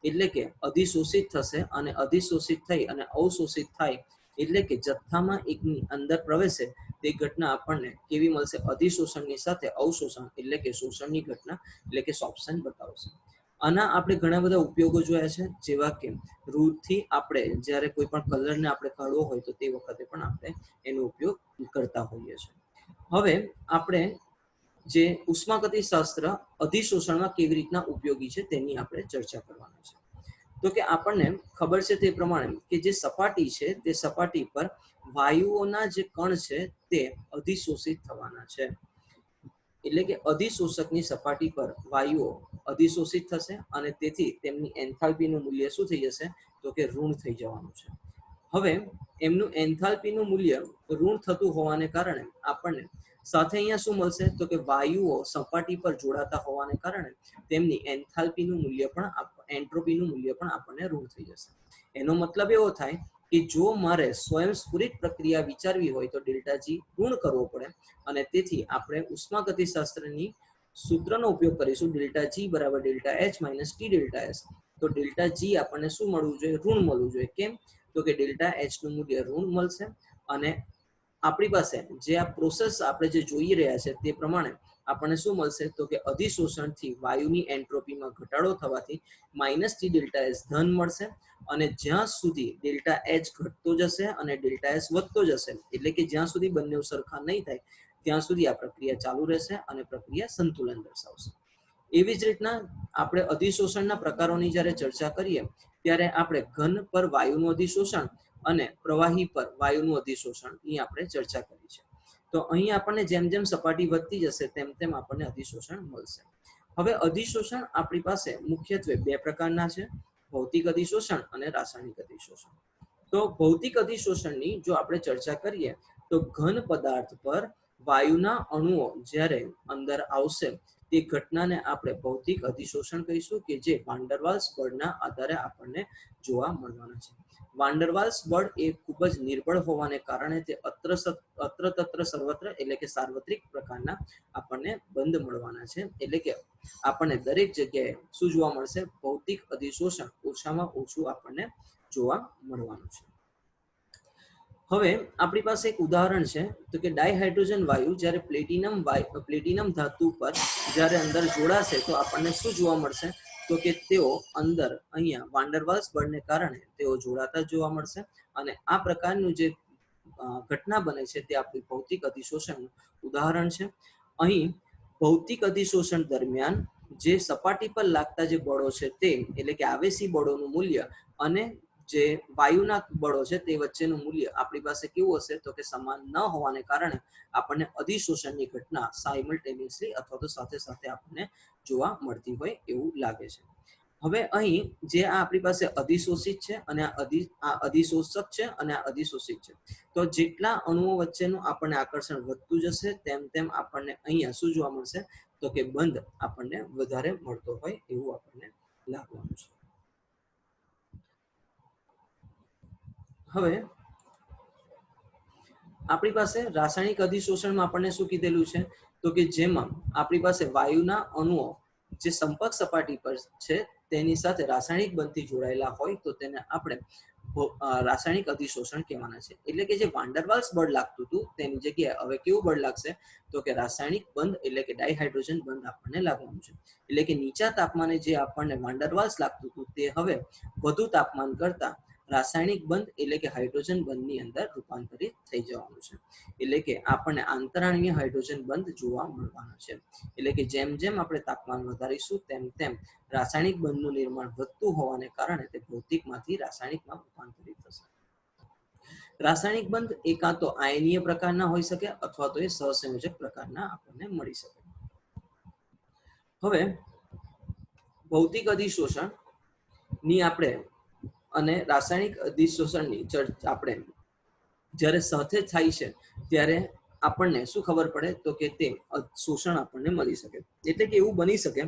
એટલે કે અધિશોષિત થશે, અને અધિશોષિત થઈ અને અવશોષિત થાય, એટલે કે જથ્થામાં એકની અંદર પ્રવેશે તે ઘટના આપણને કેવી મળશે? અધિશોષણની સાથે અવશોષણ એટલે કે શોષણની ઘટના એટલે કે સોર્પ્શન બતાવશે. આના આપણે ઘણા બધા ઉપયોગો જોયા છે, જેવા કે રૂથી આપણે જ્યારે કોઈ પણ કલરને આપણે કાઢવો હોય તો તે વખતે પણ આપણે એનો ઉપયોગ કરતા હોઈએ છીએ. હવે આપણે જે ઉષ્માગતિશાસ્ત્ર અધિશોષણમાં કેવી રીતના ઉપયોગી છે તેની આપણે ચર્ચા કરવાની છે. તો કે આપણને ખબર છે તે પ્રમાણે કે જે સપાટી છે તે સપાટી પર વાયુઓના જે કણ છે તે અધિશોષિત થવાના છે, એટલે કે અધિશોષકની સપાટી પર વાયુઓ અધિશોષિત થશે અને તેથી તેમની એન્થાલ્પીનું મૂલ્ય શું થઈ જશે? તો કે ઋણ થઈ જવાનું છે. હવે એમનું એન્થાલ્પીનું મૂલ્ય ઋણ થતું હોવાને કારણે આપણને સાથે અહીંયા શું મળશે? તો કે વાયુઓ સપાટી પર જોડાતા હોવાને કારણે તેમની એન્થાલ્પીનું મૂલ્ય પણ એન્ટ્રોપીનું મૂલ્ય પણ આપણને ઋણ થઈ જશે. એનો મતલબ એવો થાય કે જો મારે સ્વયંસ્ફુરિત પ્રક્રિયા વિચારવી હોય તો ડેલ્ટા જી ઋણ કરવો પડે, અને તેથી આપણે ઉષ્માગતિશાસ્ત્રની સૂત્રનો ઉપયોગ કરીશું, ડેલ્ટા જી બરાબર delta H minus T delta S. તો ડેલ્ટા જી આપણને શું મળવું જોઈએ? ઋણ મળવું જોઈએ. કેમ? તો કે ડેલ્ટા એચ નું મૂલ્ય ઋણ મળશે, અને આપણી પાસે જે આ પ્રોસેસ આપણે જે જોઈ રહ્યા છે તે પ્રમાણે આપણને શું મળશે? તો કે અધિશોષણથી વાયુની એન્ટ્રોપીમાં ઘટાડો થવાથી માઇનસ ટી ડેલ્ટા એસ ધન મળશે, અને જ્યાં સુધી ડેલ્ટા એચ ઘટતો જશે અને ડેલ્ટા એસ વધતો જશે, એટલે કે જ્યાં સુધી બંને સરખા નહીં થાય ત્યાં સુધી આ પ્રક્રિયા ચાલુ રહેશે અને પ્રક્રિયા સંતુલન દર્શાવશે. એવી જ રીતના આપણે અધિશોષણના પ્રકારોની જ્યારે ચર્ચા કરીએ ત્યારે આપણે ઘન પર વાયુનું અધિશોષણ અને પ્રવાહી પર વાયુનું અધિશોષણની આપણે ચર્ચા કરી છે. તો અહીં આપણને જેમ જેમ સપાટી વધતી જશે તેમ તેમ આપણને અધિશોષણ મળશે. હવે અધિશોષણ આપણી પાસે મુખ્યત્વે બે પ્રકારના છે, ભૌતિક અધિશોષણ અને રાસાયણિક અધિશોષણ. તો ભૌતિક અધિશોષણની જો આપણે ચર્ચા કરીએ તો ઘન પદાર્થ પર વાયુના અણુઓ જ્યારે અંદર આવશે તે ઘટનાને આપણે ભૌતિક અધિશોષણ કહીશું, કે જે વાન ડર વાલ્સ બળના આધારે આપણને જોવા મળવાના છે. વાન ડર વાલ્સ બળ એ ખૂબ જ નિર્બળ હોવાને કારણે તે અત્ર તત્ર સર્વત્ર એટલે કે સાર્વત્રિક પ્રકારના આપણને બંધ મળવાના છે, એટલે કે આપણને દરેક જગ્યાએ શું જોવા મળશે? ભૌતિક અધિશોષણ ઓછામાં ઓછું આપણને જોવા મળવાનું છે. હવે આપણી પાસે એક ઉદાહરણ છે, તો કે ડાયહાઇડ્રોજન વાયુ જ્યારે પ્લેટિનમ ધાતુ પર જ્યારે અંદર જોડાશે તો આપણને શું જોવા મળશે? તો કે તેઓ અંદર અહીંયા વાન ડર વાલ્સ બળને કારણે તેઓ જોડાતા જોવા મળશે, અને આ પ્રકારનું જે ઘટના બને છે તે આપણી ભૌતિક અધિશોષણનું ઉદાહરણ છે. અહીં ભૌતિક અધિશોષણ દરમિયાન જે સપાટી પર લાગતા જે બળો છે તે એટલે કે આવેશી બળોનું મૂલ્ય અને જે વાયુના બળો છે તે વચ્ચેનું મૂલ્ય આપણી પાસે કેવું હશે? તો કે સમાન ન હોવાને કારણે આપણને અધિશોષણની ઘટના સાયમલ્ટેનિયસલી અથવા તો સાથે સાથે આપણને જોવા મળતી હોય એવું લાગે છે. હવે અહીં જે આ આપણી પાસે અધિશોષિત છે અને આ અધિશોષક છે અને આ અધિશોષિત છે, તો જેટલા અણુઓ વચ્ચેનું આપણને આકર્ષણ વધતું જશે તેમ તેમ આપણને અહીંયા શું જોવા મળશે? તો કે બંધ આપણને વધારે મળતો હોય એવું આપણને લાગવાનું છે. હવે આપણી પાસે રાસાયણિક અધિશોષણમાં આપણને શું કીધેલું છે? તો કે જેમાં આપણી પાસે વાયુના અણુઓ જે સંપર્ક સપાટી પર છે તેની સાથે રાસાયણિક બંધથી જોડાયેલા હોય તો તેને આપણે રાસાયણિક અધિશોષણ કહેવાના છે. એટલે કે જે વાન ડર વાલ્સ બળ લાગતું હતું તેની જગ્યાએ હવે કેવું બળ લાગશે? તો કે રાસાયણિક બંધ એટલે કે ડાયહાઇડ્રોજન બંધ આપણને લાગવાનું છે. એટલે કે નીચા તાપમાને જે આપણને વાન ડર વાલ્સ લાગતું હતું તે હવે વધુ તાપમાન કરતા રાસાયણિક બંધ એટલે કે હાઇડ્રોજન બંધની અંદર રૂપાંતરિત થઈ જવાનું છે. એટલે કે આપણને આંતરાણીય હાઇડ્રોજન બંધ જોવા મળવાનો છે. એટલે કે જેમ જેમ આપણે તાપમાન વધારીશું તેમ તેમ રાસાયણિક બંધનું નિર્માણ વધતું હોવાને કારણે તે ભૌતિકમાંથી રાસાયણિકમાં રૂપાંતરિત થશે. રાસાયણિક બંધ એકાં તો આયનીય પ્રકારના હોઈ શકે અથવા તો એ સહસંયોજક પ્રકારના આપણને મળી શકે. હવે ભૌતિક અધિશોષણ ની આપણે અને રાસાયણિક અધિશોષણની ચર્ચા આપણે જ્યારે સાથે થાય છે ત્યારે આપણને શું ખબર પડે? તો કે તે શોષણ આપણને મળી શકે. એટલે કે એવું બની શકે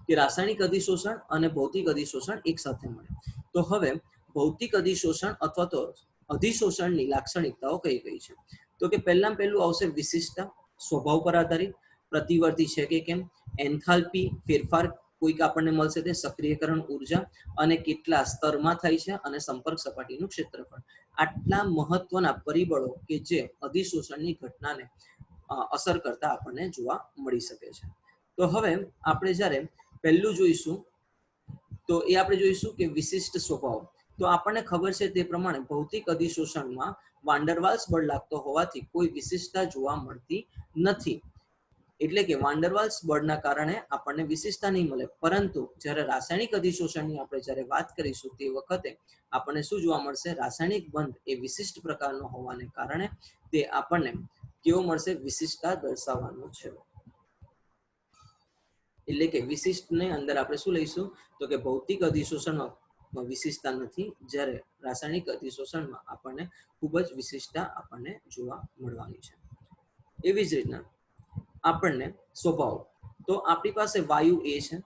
કે રાસાયણિક અધિશોષણ અને ભૌતિક અધિશોષણ એક સાથે મળે. તો હવે ભૌતિક અધિશોષણ અથવા તો અધિશોષણની લાક્ષણિકતાઓ કઈ કઈ છે? તો કે પહેલામાં પહેલું આવશે વિશિષ્ટતા, સ્વભાવ પર આધારિત, પ્રતિવર્તી છે કે કેમ, એન્થાલ્પી ફેરફાર કોઈક આપણને મળશે તે, સક્રિયકરણ ઉર્જા અને કેટલા સ્તરમાં થાય છે, અને સંપર્ક સપાટીનું ક્ષેત્રફળ. આટલા મહત્વના પરિબળો કે જે અધિશોષણની ઘટનાને અસર કરતા આપણને જોવા મળી શકે છે. તો હવે આપણે જ્યારે પહેલું જોઈશું તો એ આપણે જોઈશું કે વિશિષ્ટ સ્વભાવ. તો આપણને ખબર છે તે પ્રમાણે ભૌતિક અધિશોષણમાં વાન્ડરવાલ્સ બળ લાગતો હોવાથી કોઈ વિશિષ્ટતા જોવા મળતી નથી. એટલે કે વાન્ડરવાલ્સ બળના કારણે આપણને વિશિષ્ટતા નહીં મળે, પરંતુ જ્યારે રાસાયણિક અધિશોષણની આપણે જ્યારે વાત કરીશું તે વખતે આપણને શું જોવા મળશે? રાસાયણિક બંધ એ વિશિષ્ટ પ્રકારનો હોવાને કારણે તે આપણને કેવો મળશે? વિશિષ્ટતા દર્શાવવાનો છે. એટલે કે વિશિષ્ટને અંદર આપણે શું લઈશું? તો કે ભૌતિક અધિશોષણમાં વિશિષ્ટતા નથી, જ્યારે રાસાયણિક અધિશોષણમાં આપણને ખૂબ જ વિશિષ્ટતા આપણને જોવા મળવાની છે. એવી જ રીતના આપણને સ્વભાવ, તો આપણી પાસે વાયુ એ છે,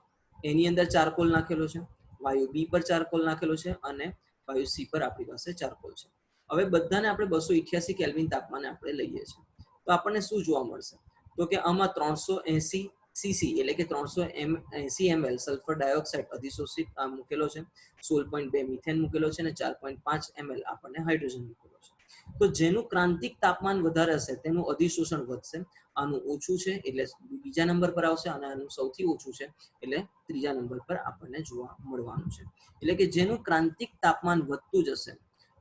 એની અંદર ચારકોલ નાખેલો છે, વાયુ બી પર ચારકોલ નાખેલો છે, અને વાયુ સી પર આપણી પાસે ચારકોલ છે. હવે બધાને આપણે 288 કેલ્વિન તાપમાને આપણે લઈએ છીએ, તો આપણને શું જોવા મળશે? તો કે આમાં 380 સીસી એટલે કે 380 ml સલ્ફર ડાયોક્સાઇડ અધિશોષિત મૂકેલો છે, 16.2 મિથેન મૂકેલો છે, અને 4.5 ml આપણને હાઇડ્રોજન મૂકેલો છે. તો જેનું ક્રાંતિક તાપમાન વધારે હશે તેનું અધિશોષણ વધશે. આનું ઓછું છે એટલે બીજા નંબર પર આવશે, અને આનું સૌથી ઓછું છે એટલે ત્રીજા નંબર પર આપણને જોવા મળવાનું છે. એટલે કે જેનું ક્રાંતિક તાપમાન વધતું જશે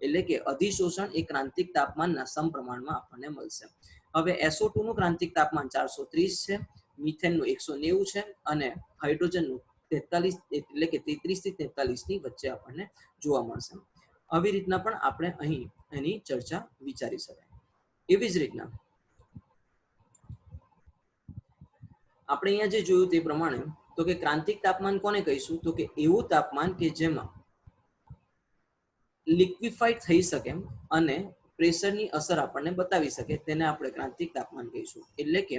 એટલે કે અધિશોષણ એ ક્રાંતિક તાપમાનના સમપ્રમાણમાં આપણને મળશે. હવે SO2 નું ક્રાંતિક તાપમાન 430 છે, મિથેનનું 190 છે, અને હાઇડ્રોજનનું 43 એટલે કે 33 થી 43 ની વચ્ચે આપણને જોવા મળશે. આવી રીતના પણ આપણે અહીં એની ચર્ચા વિચારી શકાય. એવી જ રીતના આપણે અહીંયા જે જોયું તે પ્રમાણે, તો કે ક્રાંતિક તાપમાન કોને કહીશું? તો કે એવું તાપમાન કે જેમાં લિક્વિફાઈડ થઈ શકે અને પ્રેશરની અસર આપણને બતાવી શકે, તેને આપણે ક્રાંતિક તાપમાન કહીશું. એટલે કે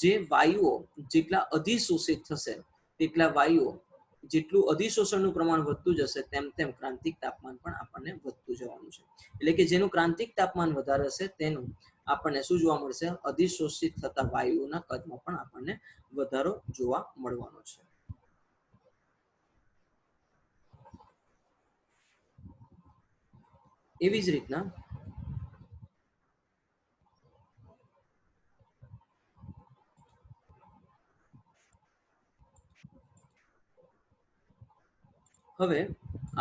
જે વાયુઓ જેટલા અધિશોષિત થશે તેટલા વાયુઓ જેટલું અધિશોષણનું પ્રમાણ વધતું જશે તેમ તેમ ક્રાંતિક તાપમાન પણ આપણને વધતું જવાનું છે. એટલે કે જેનું ક્રાંતિક તાપમાન વધારે હશે તેનું આપણને શું જોવા મળશે? અધિશોષિત થતા વાયુઓના કદમાં પણ આપણને વધારો જોવા મળવાનો છે. એવી જ રીતના હવે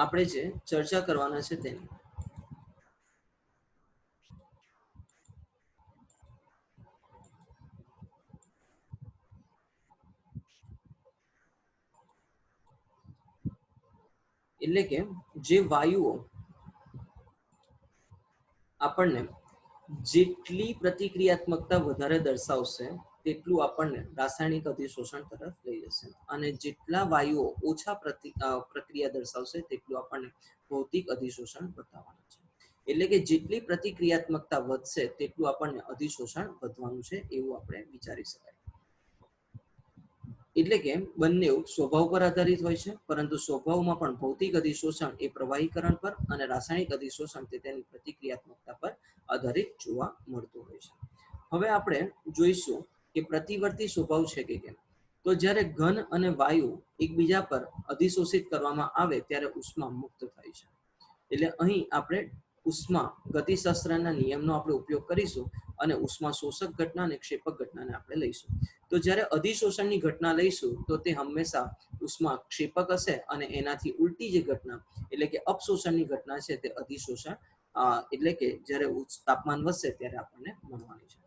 આપણે જે ચર્ચા કરવાના છે તેની, એટલે કે જે વાયુઓ આપણને જેટલી પ્રતિક્રિયાત્મકતા વધારે દર્શાવશે તેટલું આપણને રાસાયણિક અધિશોષણ તરફ લઈ જશે, અને જેટલા વાયુઓ ઓછા પ્રક્રિયા દર્શાવશે તેટલું આપણને ભૌતિક અધિશોષણ બતાવવાનું છે. એટલે કે જેટલી પ્રતિક્રિયાત્મકતા વધશે તેટલું આપણને અધિશોષણ વધવાનું છે એવું આપણે વિચારી શકાય. એટલે કે બંને સ્વભાવ પર આધારિત હોય છે, પરંતુ સ્વભાવમાં પણ ભૌતિક અધિશોષણ એ પ્રવાહીકરણ પર અને રાસાયણિક અધિશોષણ તે તેની પ્રતિક્રિયાત્મકતા પર આધારિત જોવા મળતું હોય છે. હવે આપણે જોઈશું કે પ્રતિવર્તી સ્વભાવ છે કે કેમ. તો જ્યારે ઘન અને વાયુ એકબીજા પર અધિશોષિત કરવામાં આવે ત્યારે ઉષ્મા મુક્ત થાય છે. એટલે અહીં આપણે ઉષ્મા ગતિશાસ્ત્રના નિયમનો આપણે ઉપયોગ કરીશું અને ઉષ્મા શોષક ઘટના અને ક્ષેપક ઘટનાને આપણે લઈશું. તો જ્યારે અધિશોષણની ઘટના લઈશું તો તે હંમેશા ઉષ્મા ક્ષેપક હશે, અને એનાથી ઉલટી જે ઘટના એટલે કે અપશોષણની ઘટના છે તે અધિશોષણ એટલે કે જ્યારે ઉચ્ચ તાપમાન વધશે ત્યારે આપણને મળવાની છે.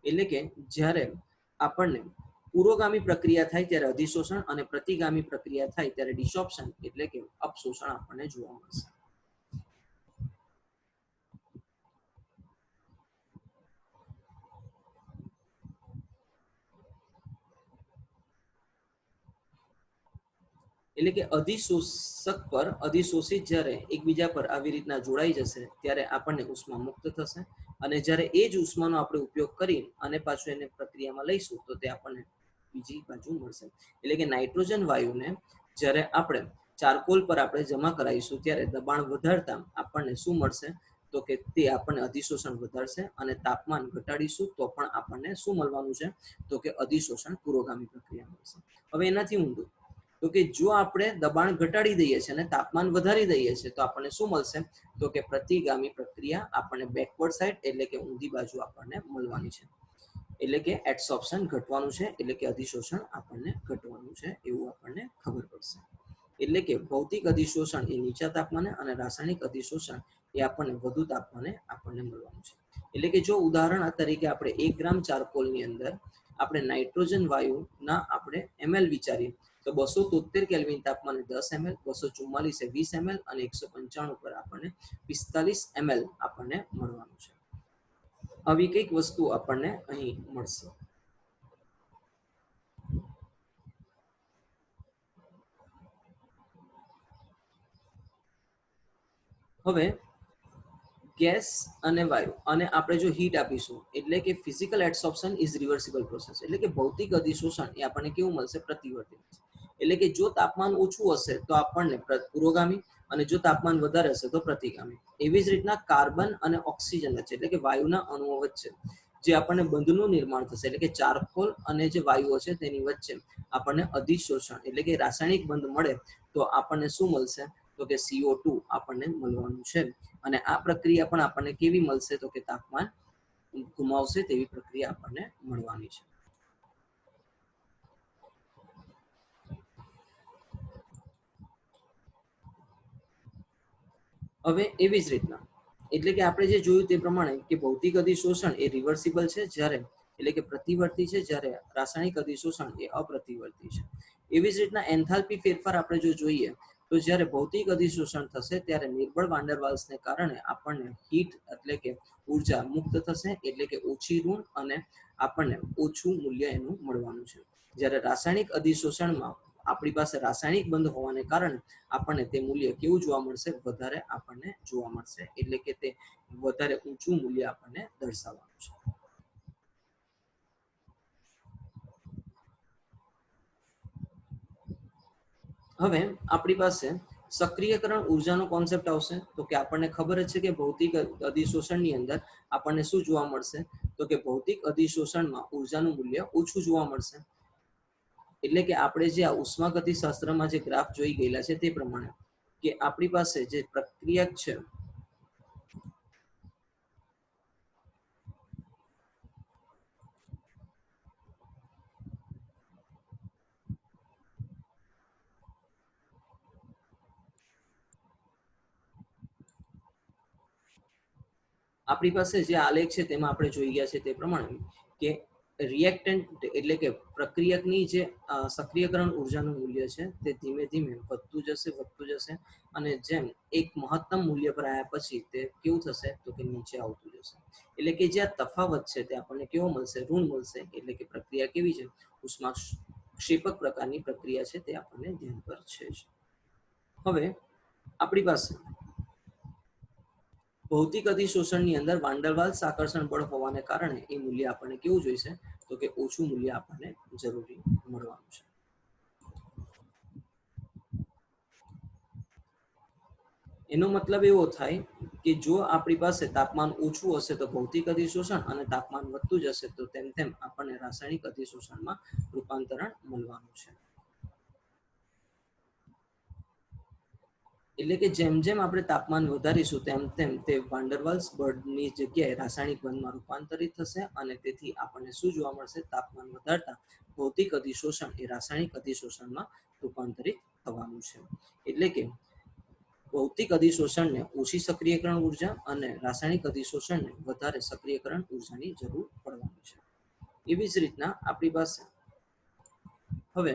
એટલે કે જ્યારે આપણને પુરોગામી પ્રક્રિયા થાય ત્યારે અધિશોષણ, અને પ્રતિગામી પ્રક્રિયા થાય ત્યારે ડિસોપ્શન એટલે કે અપશોષણ આપણને જોવા મળશે. એટલે કે અધિશોષક પર અધિશોષિત જ્યારે એકબીજા પર આવી રીતના જોડાઈ જશે ત્યારે આપણને ઉષ્મા મુક્ત થશે, અને જ્યારે એ જ ઉષ્માનો આપણે ઉપયોગ કરી અને પાછું એને પ્રક્રિયામાં લઈશું તો તે આપણને બીજી બાજુ મળશે. એટલે કે નાઇટ્રોજન વાયુને જ્યારે આપણે ચારકોલ પર આપણે જમા કરાવીશું ત્યારે દબાણ વધારતા આપણને શું મળશે? તો કે તે આપણને અધિશોષણ વધારશે, અને તાપમાન ઘટાડીશું તો પણ આપણને શું મળવાનું છે, તો કે અધિશોષણ પુરોગામી પ્રક્રિયા મળશે. હવે એનાથી ઊંધું, તો કે જો આપણે દબાણ ઘટાડી દઈએ છીએ અને તાપમાન વધારી દઈએ છીએ તો આપણને શું મળશે, તો કે પ્રતિગામી પ્રક્રિયા આપણને બેકવર્ડ સાઈડ એટલે કે ઊંધી બાજુ આપણને મળવાની છે. એટલે કે એડસોર્પ્શન ઘટવાનું છે, એટલે કે અધિશોષણ આપણને ઘટવાનું છે, એવું આપણને ખબર પડશે. એટલે કે ભૌતિક અધિશોષણ એ નીચા તાપમાને અને રાસાયણિક અધિશોષણ એ આપણને વધુ તાપમાને આપણને મળવાનું છે. એટલે કે જો ઉદાહરણ તરીકે આપણે 1 ગ્રામ ચારકોલની અંદર આપણે નાઇટ્રોજન વાયુના આપણે ml વિચારીએ તો 273 કેલ્વિન તાપમાને 10 ml, 244 20 ml અને 195 પર આપણને 45 ml આપણને મળવાનું છે. આવી કઈક વસ્તુ આપણને અહીં મળશે. હવે ગેસ અને વાયુ અને આપણે જો હીટ આપીશું એટલે કે ફિઝિકલ એડસોર્પ્શન ઇઝ રિવર્સિબલ પ્રોસેસ, એટલે કે ભૌતિક અધિશોષણ એ આપણને કેવું મળશે, પ્રતિવર્તી. એટલે કે જો તાપમાન ઓછું હશે તો આપણને પુરોગામી અને જો તાપમાન વધારે હશે તો પ્રતિગામી. એવી જ રીતના કાર્બન અને ઓક્સિજન વચ્ચે એટલે કે વાયુના અણુઓ વચ્ચે જે આપણને બંધનું નિર્માણ થશે, એટલે કે ચારકોલ અને જે વાયુઓ છે તેની વચ્ચે આપણને અધિશોષણ એટલે કે રાસાયણિક બંધ મળે તો આપણને શું મળશે, તો કે CO2 આપણને મળવાનું છે. અને આ પ્રક્રિયા પણ આપણને કેવી મળશે, તો કે તાપમાન ગુમાવશે તેવી પ્રક્રિયા આપણને મળવાની છે. હવે એવી જ રીતના એટલે કે આપણે જે જોયું તે પ્રમાણે કે ભૌતિક અધિશોષણ એ રિવર્સિબલ છે જ્યારે એટલે કે પ્રતિવર્તી છે, જ્યારે રાસાયણિક અધિશોષણ એ અપ્રતિવર્તી છે. એવી જ રીતના એન્થાલ્પી ફેરફાર આપણે જો જોઈએ તો જ્યારે ભૌતિક અધિશોષણ થશે ત્યારે નિર્બળ વાન ડર વાલ્સને કારણે આપણને હીટ એટલે કે ઉર્જા મુક્ત થશે, એટલે કે ઓછી ઋણ અને આપણને ઓછું મૂલ્ય એનું મળવાનું છે. જ્યારે રાસાયણિક અધિશોષણમાં આપણી પાસે રાસાયણિક બંધ હોવાને કારણે આપણને તે મૂલ્ય કેવું જોવા મળશે, વધારે આપણને જોવા મળશે, એટલે કે તે વધારે ઊંચું મૂલ્ય આપણને દર્શાવવાનું છે. હવે આપણી પાસે સક્રિયકરણ ઉર્જાનો કોન્સેપ્ટ આવશે. તો કે આપણને ખબર જ છે કે ભૌતિક અધિશોષણની અંદર આપણને શું જોવા મળશે, તો કે ભૌતિક અધિશોષણમાં ઉર્જાનું મૂલ્ય ઓછું જોવા મળશે. એટલે કે આપણે જે આ ઉષ્માગતિશાસ્ત્રમાં જે ગ્રાફ જોઈ ગયેલા છે તે પ્રમાણે કે આપણી પાસે જે પ્રક્રિયા છે આપણી પાસે જે આલેખ છે તેમાં આપણે જોઈ ગયા છે તે પ્રમાણે કે રિએક્ટન્ટ એટલે કે પ્રક્રિયકની જે સક્રિયકરણ ઉર્જાનું મૂલ્ય છે તે ધીમે ધીમે વધતું જશે અને જેમ એક મહત્તમ મૂલ્ય પર આવ્યા પછી તે કેવું થશે, તો કે નીચે આવતું જશે. એટલે કે જે આ તફાવત છે તે આપણને કેવો મળશે, ઋણ મળશે. એટલે કે પ્રક્રિયા કેવી છે, ઉષ્મા ક્ષેપક પ્રકારની પ્રક્રિયા છે તે આપણને ધ્યાન પર છે. હવે આપણી પાસે ભૌતિક અધિશોષણની અંદર વાન ડર વાલ્સ આકર્ષણ બળ હોવાને કારણે એ મૂલ્ય આપણને કેવું જોઈશે, તો કે ઓછું મૂલ્ય આપણને જરૂરી મળવાનું છે. એનો મતલબ એવો થાય કે જો આપણી પાસે તાપમાન ઓછું હશે તો ભૌતિક અધિશોષણ અને તાપમાન વધતું જશે તો તેમ તેમ આપણને રાસાયણિક અધિશોષણમાં રૂપાંતરણ મળવાનું છે. એટલે કે જેમ જેમ આપણે તાપમાન વધારીશું તેમ તેમ તે વાન ડર વાલ્સ બળની જગ્યાએ રાસાયણિક બંધમાં રૂપાંતરિત થશે અને તેથી આપણને શું જોવા મળશે, તાપમાન વધારતા ભૌતિક અધિશોષણ એ રાસાયણિક અધિશોષણમાં રૂપાંતરિત થવાનું છે. એટલે કે ભૌતિક અધિશોષણને ઓછી સક્રિયકરણ ઉર્જા અને રાસાયણિક અધિશોષણને વધારે સક્રિયકરણ ઉર્જાની જરૂર પડવાની છે. એવી જ રીતના આપણી પાસે હવે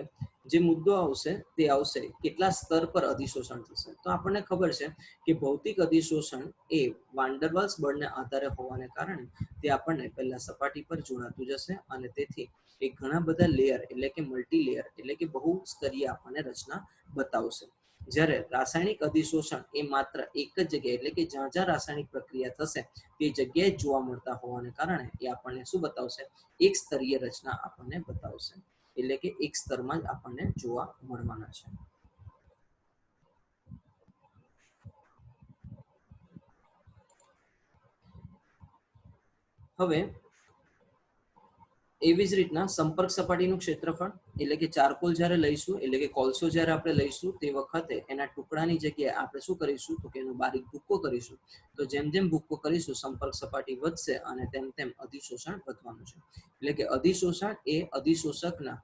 જે મુદ્દો આવશે તે આવશે કેટલા સ્તર પર અધિશોષણ થશે. તો આપણને ખબર છે કે ભૌતિક અધિશોષણ એ વાન ડર વાલ્સ બળને આધારે હોવાને કારણે તે આપણને પહેલા સપાટી પર જોડાતું જશે અને તેથી એ ઘણા બધા લેયર એટલે કે મલ્ટી લેયર એટલે કે બહુ સ્તરીય આપણને રચના બતાવશે. જ્યારે રાસાયણિક અધિશોષણ એ માત્ર એક જ જગ્યાએ એટલે કે જ્યાં જ્યાં રાસાયણિક પ્રક્રિયા થશે તે જગ્યાએ જ જોવા મળતા હોવાને કારણે એ આપણને શું બતાવશે, એક સ્તરીય રચના આપણને બતાવશે. એટલે કે એક સ્તરમાં જ આપણને જોવા મળવાના છે. હવે એવી જ રીતના સંપર્ક સપાટીનું ક્ષેત્રફળ એટલે કે ચારકોલ જ્યારે લઈશું એટલે કે કોલસો જ્યારે આપણે લઈશું તે વખતે એના ટુકડાની જગ્યાએ આપણે શું કરીશું તો કે એનો બારીક ભૂક્કો કરીશું. તો જેમ જેમ ભૂક્કો કરીશું સંપર્ક સપાટી વધશે અને તેમ તેમ અધિશોષણ વધવાનું છે. એટલે કે અધિશોષણ એ અધિશોષકના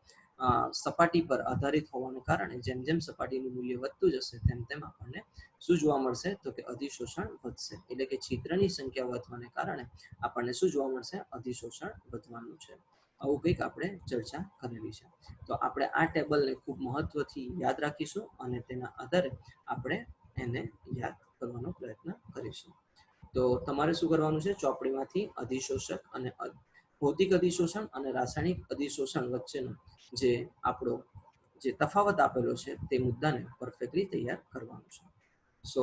સપાટી પર આધારિત હોવાને કારણે જેમ જેમ સપાટીનું મૂલ્ય વધતું જશે તેમ તેમ આપણને શું જોવા મળશે તો કે અધિશોષણ વધશે. એટલે કે છિદ્રની સંખ્યા વધવાને કારણે આપણને શું જોવા મળશે અધિશોષણ વધવાનું છે. આવું કંઈક આપણે ચર્ચા કરેલી છે. તો આપણે આ ટેબલને ખૂબ મહત્વથી યાદ રાખીશું અને તેના આધારે આપણે એને યાદ કરવાનો પ્રયત્ન કરીશું. તો તમારે શું કરવાનું છે ચોપડીમાંથી અધિશોષક અને ભૌતિક અધિશોષણ અને રાસાયણિક અધિશોષણ વચ્ચેનો જે આપણો જે તફાવત આપેલો છે તે મુદ્દાને પરફેક્ટલી તૈયાર કરવાનો છે. સો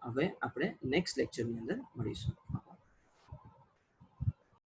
હવે આપણે નેક્સ્ટ લેક્ચરની અંદર મળીશું.